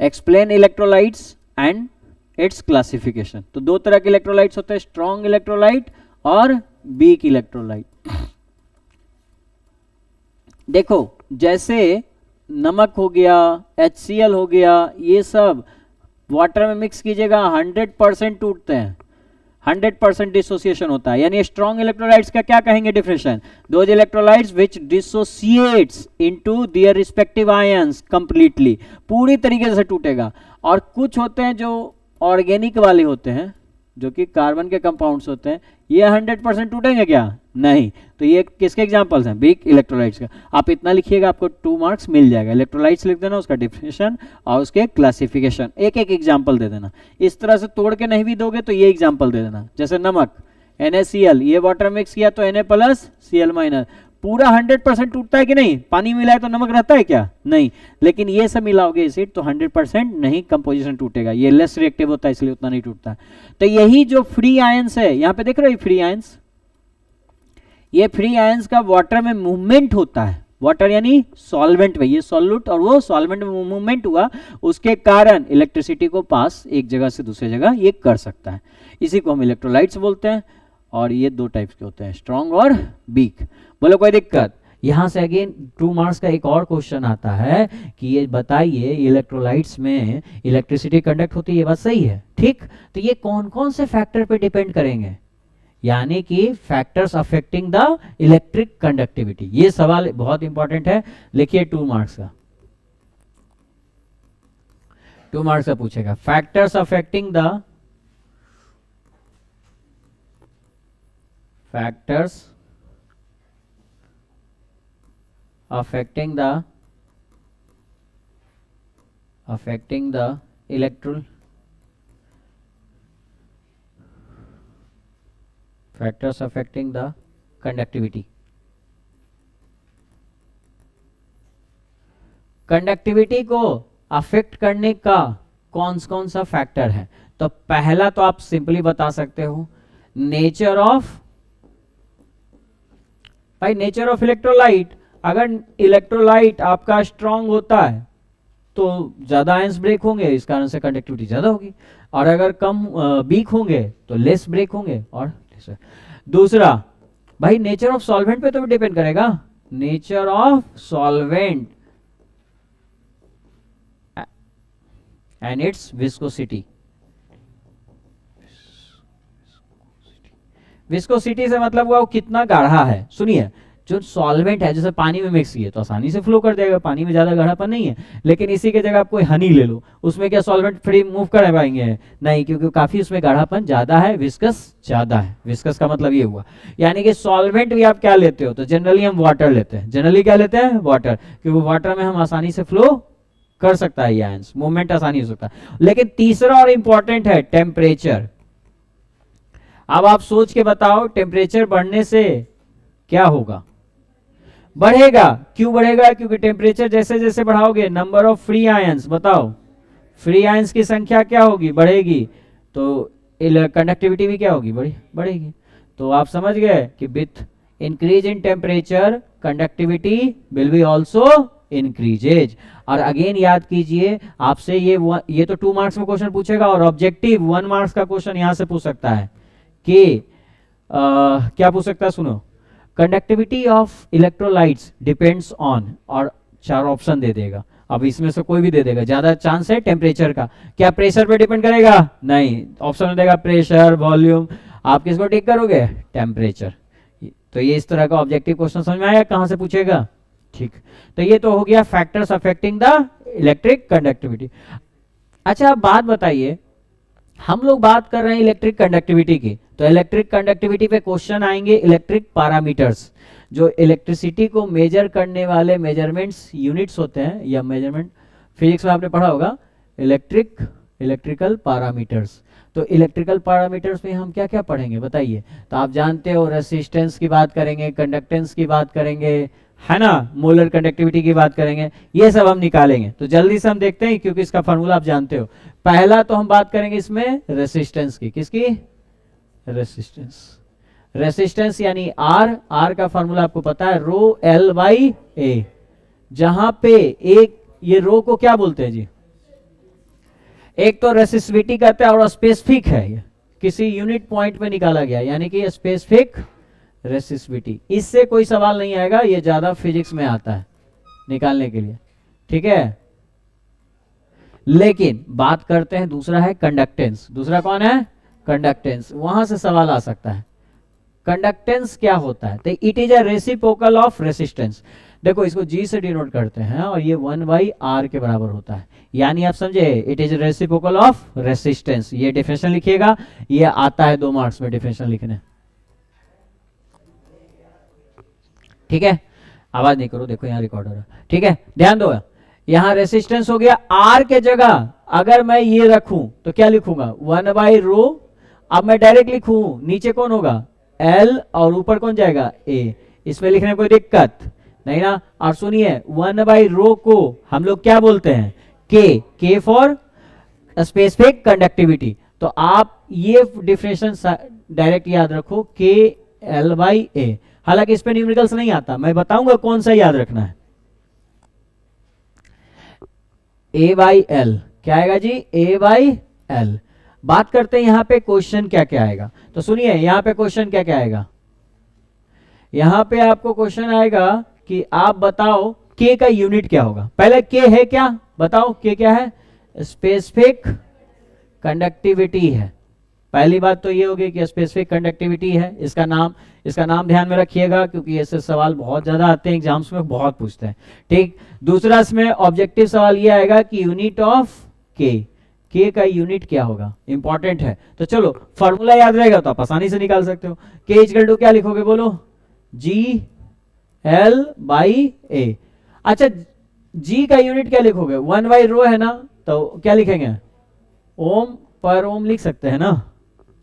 Explain electrolytes and it's classification. तो दो तरह के इलेक्ट्रोलाइट्स होते हैं, स्ट्रॉन्ग इलेक्ट्रोलाइट और वीक इलेक्ट्रोलाइट। देखो जैसे नमक हो गया, HCl हो गया, ये सब वाटर में मिक्स कीजिएगा 100% टूटते हैं, 100% डिसोसिएशन होता है। यानी स्ट्रॉन्ग इलेक्ट्रोलाइट्स का क्या कहेंगे definition, those electrolytes which dissociates into their respective ions completely, पूरी तरीके से टूटेगा। और कुछ होते हैं जो ऑर्गेनिक वाले होते हैं, जो कि कार्बन के कंपाउंड्स होते हैं, ये 100% टूटेंगे क्या, नहीं। तो ये किसके एग्जांपल्स हैं, वीक इलेक्ट्रोलाइट्स का। आप इतना लिखिएगा, आपको 2 मार्क्स मिल जाएगा। इलेक्ट्रोलाइट्स लिख देना, उसका डिफिनेशन और उसके क्लासिफिकेशन, एक एक एग्जांपल दे देना। इस तरह से तोड़ के नहीं भी दोगे तो ये एग्जांपल दे देना। जैसे नमक NaCl, ये वाटर मिक्स किया तो Na+Cl-, पूरा 100% टूटता है कि नहीं, पानी मिलाए तो नमक रहता है क्या, नहीं। लेकिन ये सब मिलाओगे एसिड तो 100% नहीं कंपोजिशन टूटेगा, ये लेस रिएक्टिव होता है इसलिए उतना नहीं टूटता। तो यही जो फ्री आयंस है, यहाँ पे देख रहे हो फ्री आयंस, ये फ्री आयंस का वाटर में मूवमेंट होता है, वाटर यानी सॉल्वेंट में, ये सॉल्यूट और वो सॉल्वेंट में मूवमेंट हुआ, उसके कारण इलेक्ट्रिसिटी को पास एक जगह से दूसरे जगह ये कर सकता है। इसी को हम इलेक्ट्रोलाइट्स बोलते हैं। और ये दो टाइप्स के होते हैं, स्ट्रॉन्ग और वीक। बोलो कोई दिक्कत। यहां से अगेन 2 मार्क्स का एक और क्वेश्चन आता है कि ये बताइए इलेक्ट्रोलाइट्स में इलेक्ट्रिसिटी कंडक्ट होती है, ये बात सही है, ठीक। तो ये कौन कौन से फैक्टर पे डिपेंड करेंगे, यानी कि factors affecting the electric conductivity. ये सवाल बहुत इंपॉर्टेंट है, लिखिए 2 मार्क्स का, 2 मार्क्स का पूछेगा। Factors affecting the factors affecting the electrical factors affecting the conductivity। Conductivity को अफेक्ट करने का कौन सा फैक्टर है। तो पहला तो आप सिंपली बता सकते हो नेचर ऑफ, भाई नेचर ऑफ इलेक्ट्रोलाइट। अगर इलेक्ट्रोलाइट आपका स्ट्रांग होता है तो ज्यादा आयंस ब्रेक होंगे, इस कारण से कंडक्टिविटी ज्यादा होगी। और अगर कम वीक होंगे तो लेस ब्रेक होंगे। और दूसरा भाई नेचर ऑफ सॉल्वेंट पे तो भी डिपेंड करेगा, nature of solvent and it's viscosity. Viscosity से मतलब हुआ वो कितना गाढ़ा है। सुनिए, जो सॉल्वेंट है जैसे पानी में मिक्स किए तो आसानी से फ्लो कर जाएगा, पानी में ज्यादा गाढ़ापन नहीं है। लेकिन इसी के जगह आप कोई हनी ले लो, उसमें क्या सॉल्वेंट फ्री मूव कर पाएंगे, नहीं, क्योंकि काफी उसमें गाढ़ापन ज्यादा है, विस्कस ज्यादा है। विस्कस का मतलब ये हुआ, यानी कि सॉल्वेंट भी आप क्या लेते हो, तो जनरली हम वाटर लेते हैं। जनरली क्या लेते हैं, वाटर, क्योंकि वाटर में हम आसानी से फ्लो कर सकता है, ये आयंस मूवमेंट आसानी हो सकता है। लेकिन तीसरा और इंपॉर्टेंट है टेम्परेचर। अब आप सोच के बताओ टेम्परेचर बढ़ने से क्या होगा, बढ़ेगा। क्यों बढ़ेगा, क्योंकि टेम्परेचर जैसे जैसे बढ़ाओगे नंबर ऑफ फ्री आयंस, बताओ फ्री आयंस की संख्या क्या होगी, बढ़ेगी। तो कंडक्टिविटी भी क्या होगी, बढ़ेगी। तो आप समझ गए कि with increase in temperature conductivity will be also increases. और अगेन याद कीजिए आपसे ये तो 2 मार्क्स में क्वेश्चन पूछेगा, और ऑब्जेक्टिव 1 मार्क्स का क्वेश्चन यहां से पूछ सकता है कि क्या पूछ सकता है, सुनो, conductivity of electrolytes depends on, और 4 ऑप्शन दे देगा। अब इसमें से कोई भी दे देगा, ज्यादा चांस है टेम्परेचर का। क्या प्रेशर पे डिपेंड करेगा, नहीं, ऑप्शन में देगा प्रेशर, वॉल्यूम। आप किसको टिक करोगे, टेम्परेचर। तो ये इस तरह का ऑब्जेक्टिव क्वेश्चन समझ में आया, कहां से पूछेगा, ठीक। तो ये तो हो गया factors affecting the electric conductivity. अच्छा, बात बताइए, हम लोग बात कर रहे हैं इलेक्ट्रिक कंडक्टिविटी की, तो इलेक्ट्रिक कंडक्टिविटी पे क्वेश्चन आएंगे इलेक्ट्रिक पैरामीटर्स, जो इलेक्ट्रिसिटी को मेजर करने वाले मेजरमेंट्स यूनिट्स होते हैं, या मेजरमेंट फिजिक्स में आपने पढ़ा होगा, इलेक्ट्रिकल पैरामीटर्स। तो इलेक्ट्रिकल पैरामीटर्स में हम क्या क्या पढ़ेंगे बताइए। तो आप जानते हो रेसिस्टेंस की बात करेंगे, कंडक्टेंस की बात करेंगे, है ना, मोलर कंडक्टिविटी की बात करेंगे, ये सब हम निकालेंगे। तो जल्दी से हम देखते हैं क्योंकि इसका फॉर्मूला आप जानते हो। पहला तो हम बात करेंगे इसमें रेसिस्टेंस की, किसकी, रेसिस्टेंस। रेसिस्टेंस यानी आर, आर का फॉर्मूला आपको पता है रो एल बाई ए, जहां पे एक ये रो को क्या बोलते हैं जी, एक तो रेसिस्टिविटी कहते हैं और स्पेसिफिक है, ये किसी यूनिट पॉइंट पे निकाला गया, यानी कि स्पेसिफिक रेसिस्टिविटी। इससे कोई सवाल नहीं आएगा, ये ज्यादा फिजिक्स में आता है निकालने के लिए, ठीक है। लेकिन बात करते हैं दूसरा है कंडक्टेंस। दूसरा कौन है, कंडक्टेंस। वहां से सवाल आ सकता है कंडक्टेंस क्या होता है। तो it is a reciprocal of resistance. देखो इसको जी से डिनोट करते हैं और ये 1/r के बराबर होता है, यानी आप समझे it is reciprocal of resistance. ये डेफिनेशन लिखिएगा, ये आता है 2 मार्क्स में डेफिनेशन लिखने, ठीक है। आवाज नहीं करो, देखो यहाँ रिकॉर्ड हो रहा है, ठीक है, ध्यान दो। यहाँ रेसिस्टेंस हो गया, आर के जगह अगर मैं ये रखूं तो क्या लिखूंगा 1/रो। अब मैं डायरेक्ट लिखूं, नीचे कौन होगा एल और ऊपर कौन जाएगा ए, इसमें लिखने में कोई दिक्कत नहीं ना। और सुनिए 1/रो को हम लोग क्या बोलते हैं के फॉर स्पेसिफिक कंडक्टिविटी। तो आप ये डिफरेंशिएशन डायरेक्ट याद रखो के एल बाई ए। हालांकि इस पे न्यूमेरिकल्स नहीं आता, मैं बताऊंगा कौन सा याद रखना है। ए बाई एल क्या आएगा जी, ए बाई एल। बात करते हैं यहां पे क्वेश्चन क्या क्या आएगा। तो सुनिए यहां पे क्वेश्चन क्या क्या आएगा, यहां पे आपको क्वेश्चन आएगा कि आप बताओ के का यूनिट क्या होगा। पहले के है क्या बताओ, के क्या है, स्पेसिफिक कंडक्टिविटी है। पहली बात तो ये होगी कि स्पेसिफिक कंडक्टिविटी है, इसका नाम ध्यान में रखिएगा क्योंकि ऐसे सवाल बहुत ज्यादा आते हैं एग्जाम्स में, बहुत पूछते हैं, ठीक। दूसरा इसमें ऑब्जेक्टिव सवाल ये आएगा कि यूनिट ऑफ के का यूनिट क्या होगा, इंपॉर्टेंट है। तो चलो फॉर्मूला याद रहेगा तो आप आसानी से निकाल सकते हो। के इक्वल टू क्या लिखोगे बोलो, जी एल बाई ए। अच्छा जी का यूनिट क्या लिखोगे, 1/रो है ना, तो क्या लिखेंगे ओम पर ओम लिख सकते हैं ना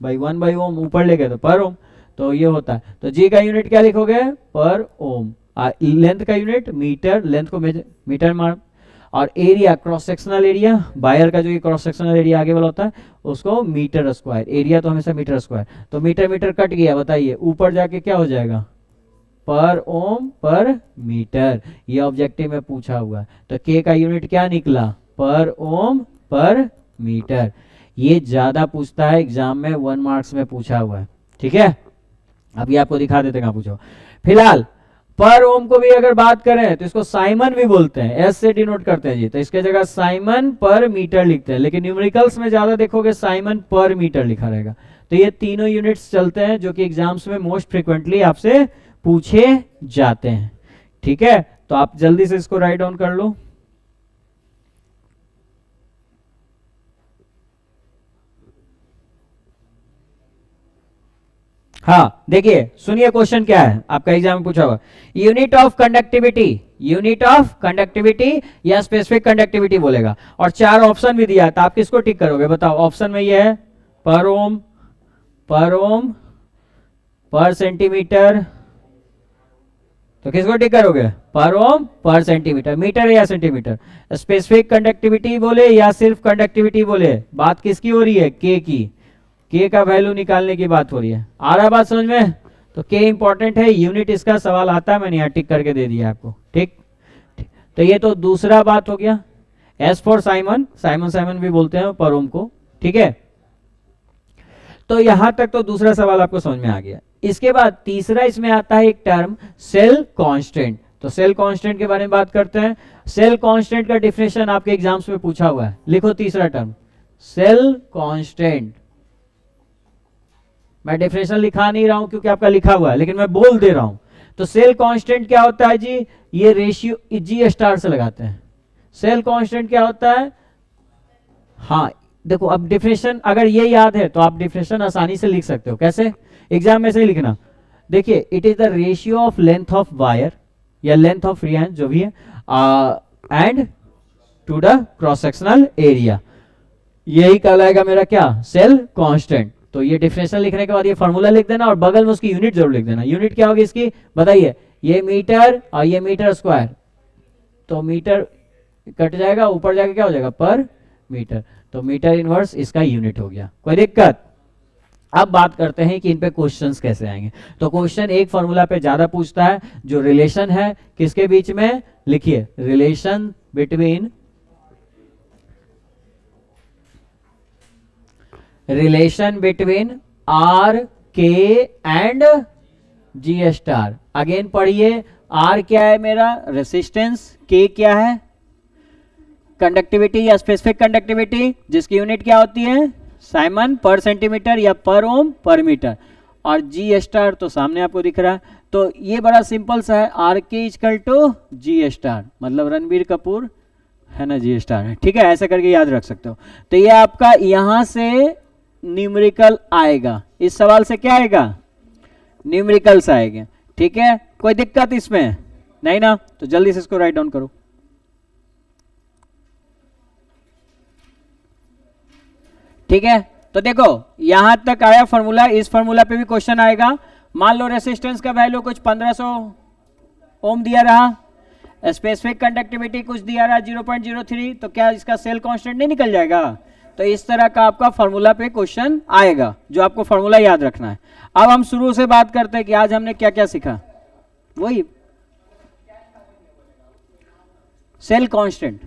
भाई, 1/ओम ऊपर ले गए तो पर ओम, तो ये होता है। तो जी का यूनिट क्या लिखोगे पर ओम, लेंथ का यूनिट मीटर, लेंथ को मीटर मार, और area cross sectional area, wire का जो ये क्रॉस सेक्शनल एरिया आगे वाला होता है उसको मीटर स्क्वायर, एरिया तो हमेशा मीटर स्क्वायर। तो मीटर मीटर कट गया, बताइए ऊपर जाके क्या हो जाएगा पर ओम पर मीटर। ये ऑब्जेक्टिव में पूछा हुआ है। तो के का यूनिट क्या निकला पर ओम पर मीटर। ये ज्यादा पूछता है एग्जाम में, 1 मार्क्स में पूछा हुआ है, ठीक है। अब ये आपको दिखा देते कहां पूछो। फिलहाल पर ओम को भी अगर बात करें तो इसको साइमन भी बोलते हैं, एस से डिनोट करते हैं जी, तो इसके जगह साइमन पर मीटर लिखते हैं। लेकिन न्यूमेरिकल्स में ज्यादा देखोगे साइमन पर मीटर लिखा रहेगा। तो ये तीनों यूनिट्स चलते हैं जो कि एग्जाम्स में मोस्ट फ्रिक्वेंटली आपसे पूछे जाते हैं, ठीक है। तो आप जल्दी से इसको राइट डाउन कर लो। हाँ देखिए सुनिए क्वेश्चन क्या है आपका एग्जाम में पूछा हुआ, unit of conductivity, unit of conductivity या स्पेसिफिक कंडक्टिविटी बोलेगा, और 4 ऑप्शन भी दिया है। तो आप किसको टिक करोगे बताओ। ऑप्शन में ये है पर ओम, पर ओम, पर सेंटीमीटर, तो किसको टिक करोगे पर ओम पर सेंटीमीटर, मीटर या सेंटीमीटर। स्पेसिफिक कंडक्टिविटी बोले या सिर्फ कंडक्टिविटी बोले, बात किसकी हो रही है के की, के का वैल्यू निकालने की बात हो रही है। आ रहा है बात समझ में। तो के इंपॉर्टेंट है, यूनिट इसका सवाल आता है, मैंने यहाँ टिक करके दे दिया आपको, ठीक। तो ये तो दूसरा बात हो गया। S for Simon, Simon Simon भी बोलते हैं पर ओम को, ठीक है। तो यहां तक तो दूसरा सवाल आपको समझ में आ गया। इसके बाद तीसरा इसमें आता है एक टर्म सेल कांस्टेंट। तो सेल कांस्टेंट के बारे में बात करते हैं। सेल कांस्टेंट का डिफिनेशन आपके एग्जाम्स में पूछा हुआ है, लिखो तीसरा टर्म सेल कांस्टेंट। मैं डेफिनेशन लिखा नहीं रहा हूं क्योंकि आपका लिखा हुआ है, लेकिन मैं बोल दे रहा हूं। तो सेल कांस्टेंट क्या होता है जी, ये रेशियो जी स्टार से लगाते हैं। सेल कांस्टेंट क्या होता है, हाँ देखो अब डिफिनेशन अगर ये याद है तो आप डिफिनेशन आसानी से लिख सकते हो। कैसे, एग्जाम में से ही लिखना। देखिए it is the ratio of length of wire या लेंथ ऑफ रियान जो भी है and to the cross sectional area. यही कहलाएगा मेरा क्या, सेल कांस्टेंट। तो ये डिफरेंशियल लिखने के बाद ये फॉर्मूला लिख देना और बगल में उसकी यूनिट जरूर लिख देना। यूनिट क्या होगी इसकी बताइए, ये मीटर और ये मीटर स्क्वायर, तो मीटर कट जाएगा, ऊपर जाके क्या हो जाएगा पर मीटर, तो मीटर इनवर्स इसका यूनिट हो गया। कोई दिक्कत? अब बात करते हैं कि इन पे क्वेश्चंस कैसे आएंगे। तो क्वेश्चन एक फॉर्मूला पे ज्यादा पूछता है, जो रिलेशन है किसके बीच में, लिखिए रिलेशन बिटवीन आर के एंड जी स्टार। अगेन पढ़िए, आर क्या है मेरा रेसिस्टेंस, के क्या है कंडक्टिविटी या स्पेसिफिक कंडक्टिविटी, जिसकी यूनिट क्या होती है साइमन पर सेंटीमीटर या पर ओम पर मीटर, और जी स्टार तो सामने आपको दिख रहा है। तो ये बड़ा सिंपल सा है, आर के इजकल टू जी स्टार, मतलब रणबीर कपूर है ना, जी स्टार है, ठीक है, ऐसा करके याद रख सकते हो। तो ये आपका यहां से न्यूमेरिकल आएगा, इस सवाल से क्या आएगा न्यूमेरिकल्स आएंगे, ठीक है। कोई दिक्कत इसमें नहीं ना, तो जल्दी से इसको राइट डाउन करो। ठीक है, तो देखो यहां तक आया फॉर्मूला, इस फॉर्मूला पे भी क्वेश्चन आएगा। मान लो रेसिस्टेंस का वैल्यू कुछ 1500 ओम दिया रहा, स्पेसिफिक कंडक्टिविटी कुछ दिया रहा 0.03, तो क्या इसका सेल कांस्टेंट नहीं निकल जाएगा? तो इस तरह का आपका फॉर्मूला पे क्वेश्चन आएगा, जो आपको फॉर्मूला याद रखना है। अब हम शुरू से बात करते हैं कि आज हमने क्या क्या सीखा। वही सेल कांस्टेंट,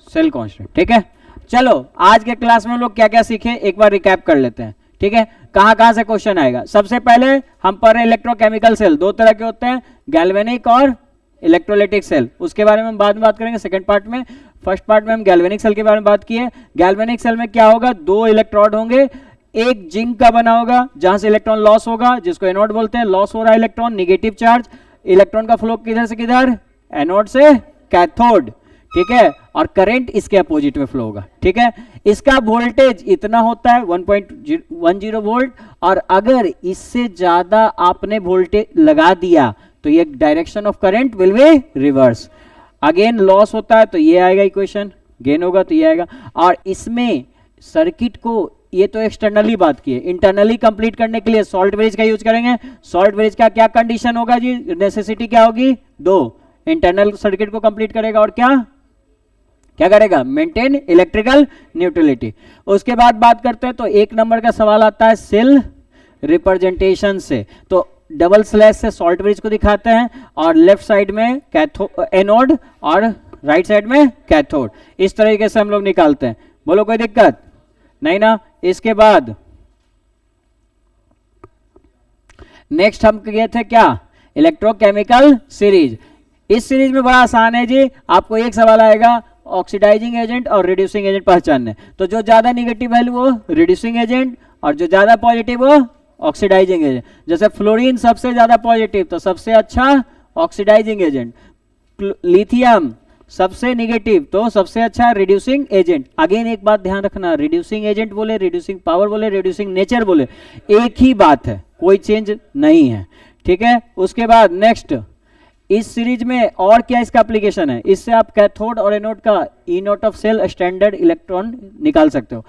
सेल कांस्टेंट, ठीक है। चलो आज के क्लास में हम लोग क्या क्या सीखे एक बार रिकैप कर लेते हैं, ठीक है। कहां कहां से क्वेश्चन आएगा, सबसे पहले हम पढ़ रहे इलेक्ट्रोकेमिकल सेल, दो तरह के होते हैं, गैल्वेनिक और इलेक्ट्रोलाइटिक सेल। उसके बारे में हम बाद में बात करेंगे सेकंड पार्ट में। फर्स्ट पार्ट में हम गैल्वेनिक सेल के बारे में बात किए। गैल्वेनिक सेल में क्या होगा, दो इलेक्ट्रोड होंगे, एक जिंक का बना होगा जहां से इलेक्ट्रॉन लॉस होगा, जिसको एनोड बोलते हैं, लॉस हो रहा है इलेक्ट्रॉन, निगेटिव चार्ज, इलेक्ट्रॉन का फ्लो किधर से किधर, एनोड से कैथोड, ठीक है, और करंट इसके अपोजिट में फ्लो होगा, ठीक है। इसका वोल्टेज इतना होता है 1.10 वोल्ट, और अगर इससे ज्यादा आपने वोल्टेज लगा दिया तो ये direction of current will be reverse. Again loss होता है तो ये आएगा इक्वेशन, गेन होगा तो ये आएगा। और इसमें सर्किट को, ये तो एक्सटर्नली बात की है, इंटरनली कंप्लीट करने के लिए सॉल्ट ब्रिज का यूज करेंगे। सॉल्ट ब्रिज का क्या कंडीशन होगा जी, नेसेसिटी क्या होगी, दो, इंटरनल सर्किट को कंप्लीट करेगा और क्या करेगा, मेंटेन इलेक्ट्रिकल न्यूट्रलिटी। उसके बाद बात करते हैं तो एक नंबर का सवाल आता है सेल रिप्रेजेंटेशन से। तो डबल स्लैश से सॉल्ट ब्रिज को दिखाते हैं और लेफ्ट साइड में एनोड और राइट साइड में कैथोड, इस तरीके से हम लोग निकालते हैं। बोलो कोई दिक्कत नहीं ना। इसके बाद नेक्स्ट हम किए थे क्या, इलेक्ट्रोकेमिकल सीरीज। इस सीरीज में बड़ा आसान है जी, आपको एक सवाल आएगा ऑक्सीडाइजिंग एजेंट और रिड्यूसिंग एजेंट पहचानने। तो जो ज्यादा निगेटिव वैल्यू वो रिड्यूसिंग एजेंट और जो ज्यादा पॉजिटिव वो ऑक्सीडाइजिंग एजेंट। जैसे फ्लोरीन सबसे ज्यादा पॉजिटिव तो सबसे अच्छा ऑक्सीडाइजिंग एजेंट, लिथियम सबसे निगेटिव तो सबसे अच्छा रिड्यूसिंग एजेंट। अगेन एक बात ध्यान रखना, रिड्यूसिंग एजेंट बोले, रिड्यूसिंग पावर बोले, रिड्यूसिंग नेचर बोले, एक ही बात है, कोई चेंज नहीं है, ठीक है। उसके बाद नेक्स्ट इस सीरीज में और क्या इसका एप्लीकेशन है, इससे आप कैथोड और एनोड का E note of cell standard electron निकाल सकते हो।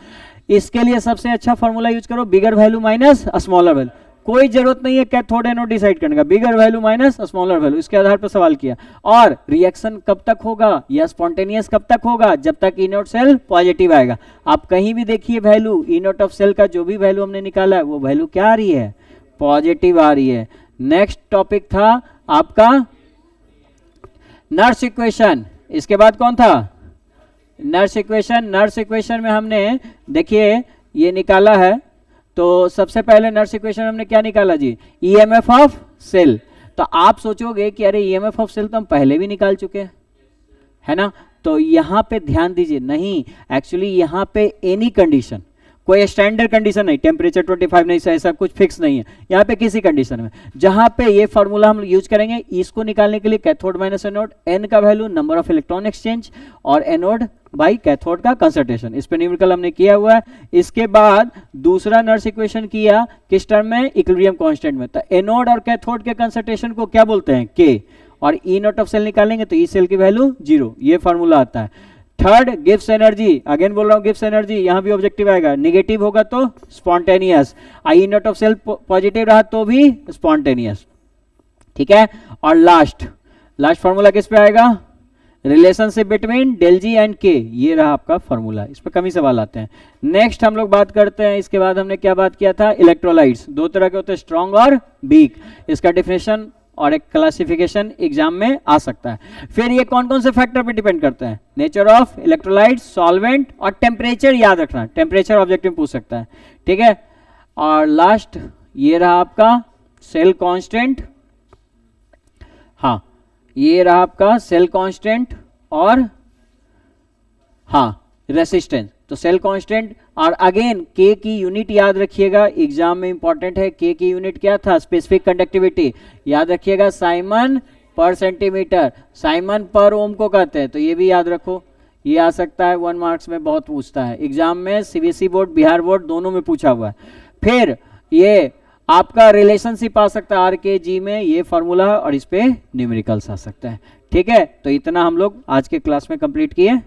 इसके लिए सबसे अच्छा फॉर्मूला यूज करो, बिगर वैल्यू माइनस स्मॉलर वैल्यू। कोई जरूरत नहीं है कैथोड एनोड डिसाइड करने का, बिगर वैल्यू माइनस स्मॉलर वैल्यू, इसके आधार पर सवाल किया। और रिएक्शन कब तक होगा या स्पॉन्टेनियस कब तक होगा, जब तक ई नोट सेल पॉजिटिव आएगा। आप कहीं भी देखिए value, E note of cell का जो भी वैल्यू हमने निकाला है वो वैल्यू क्या आ रही है, पॉजिटिव आ रही है। नेक्स्ट टॉपिक था आपका नर्स इक्वेशन। इसके बाद कौन था, नर्स इक्वेशन। नर्स इक्वेशन में हमने देखिए ये निकाला है, तो सबसे पहले नर्स इक्वेशन हमने क्या निकाला जी, ईएमएफ ऑफ सेल। तो आप सोचोगे कि अरे ईएमएफ ऑफ सेल तो हम पहले भी निकाल चुके हैं, है ना। तो यहां पे ध्यान दीजिए, नहीं एक्चुअली यहां पे एनी कंडीशन, कोई स्टैंडर्ड कंडीशन नहीं, टेम्परेचर 25 नहीं, ऐसा कुछ फिक्स नहीं है यहाँ पे किसी कंडीशन में। जहां पे ये फॉर्मूला हम यूज करेंगे, इसको निकालने के लिए कैथोड माइनस एनोड, एन का value number of electron exchange और एनोड बाई कैथोड का कंसंट्रेशन, इस पे न्यूमेरिकल हमने किया हुआ है। इसके बाद दूसरा नर्स इक्वेशन किया किस टर्म में, इक्विलिब्रियम कांस्टेंट में। तो एनोड और कैथोड के कंसंट्रेशन को क्या बोलते हैं, के, और ई नोट ऑफ सेल निकालेंगे तो ई सेल की वैल्यू 0, ये फॉर्मूला आता है। थर्ड गिव्स एनर्जी, अगेन बोल रहा हूँ गिव्स एनर्जी, यहाँ भी ऑब्जेक्टिव आएगा, निगेटिव होगा तो spontaneous, E naught of cell positive रहा तो भी स्पॉन्टेनियस, ठीक है। और लास्ट फॉर्मूला किस पे आएगा, relationship between del G and K, ये रहा आपका फॉर्मूला, इस पर कम ही सवाल आते हैं। नेक्स्ट हम लोग बात करते हैं, इसके बाद हमने क्या बात किया था, इलेक्ट्रोलाइट्स, दो तरह के होते हैं, स्ट्रॉन्ग और वीक, इसका डिफिनेशन और एक क्लासिफिकेशन एग्जाम में आ सकता है। फिर ये कौन कौन से फैक्टर पे डिपेंड करते हैं, नेचर ऑफ इलेक्ट्रोलाइट, सॉल्वेंट और टेम्परेचर, याद रखना टेम्परेचर ऑब्जेक्टिव पूछ सकता है, ठीक है। और लास्ट ये रहा आपका सेल कांस्टेंट, हाँ ये रहा आपका सेल कांस्टेंट और हाँ रेसिस्टेंस, तो सेल कांस्टेंट और अगेन के की यूनिट याद रखिएगा, एग्जाम में इंपॉर्टेंट है, के की यूनिट क्या था, स्पेसिफिक कंडक्टिविटी, याद रखिएगा साइमन पर सेंटीमीटर, साइमन पर ओम को कहते हैं, तो ये भी याद रखो, ये आ सकता है 1 मार्क्स में, बहुत पूछता है एग्जाम में, सीबीएसई बोर्ड बिहार बोर्ड दोनों में पूछा हुआ है। फिर ये आपका रिलेशनशिप आ सकता है आर के जी में, ये फॉर्मूला, और इस पे न्यूमेरिकल्स आ सकता है, ठीक है। तो इतना हम लोग आज के क्लास में कंप्लीट किए।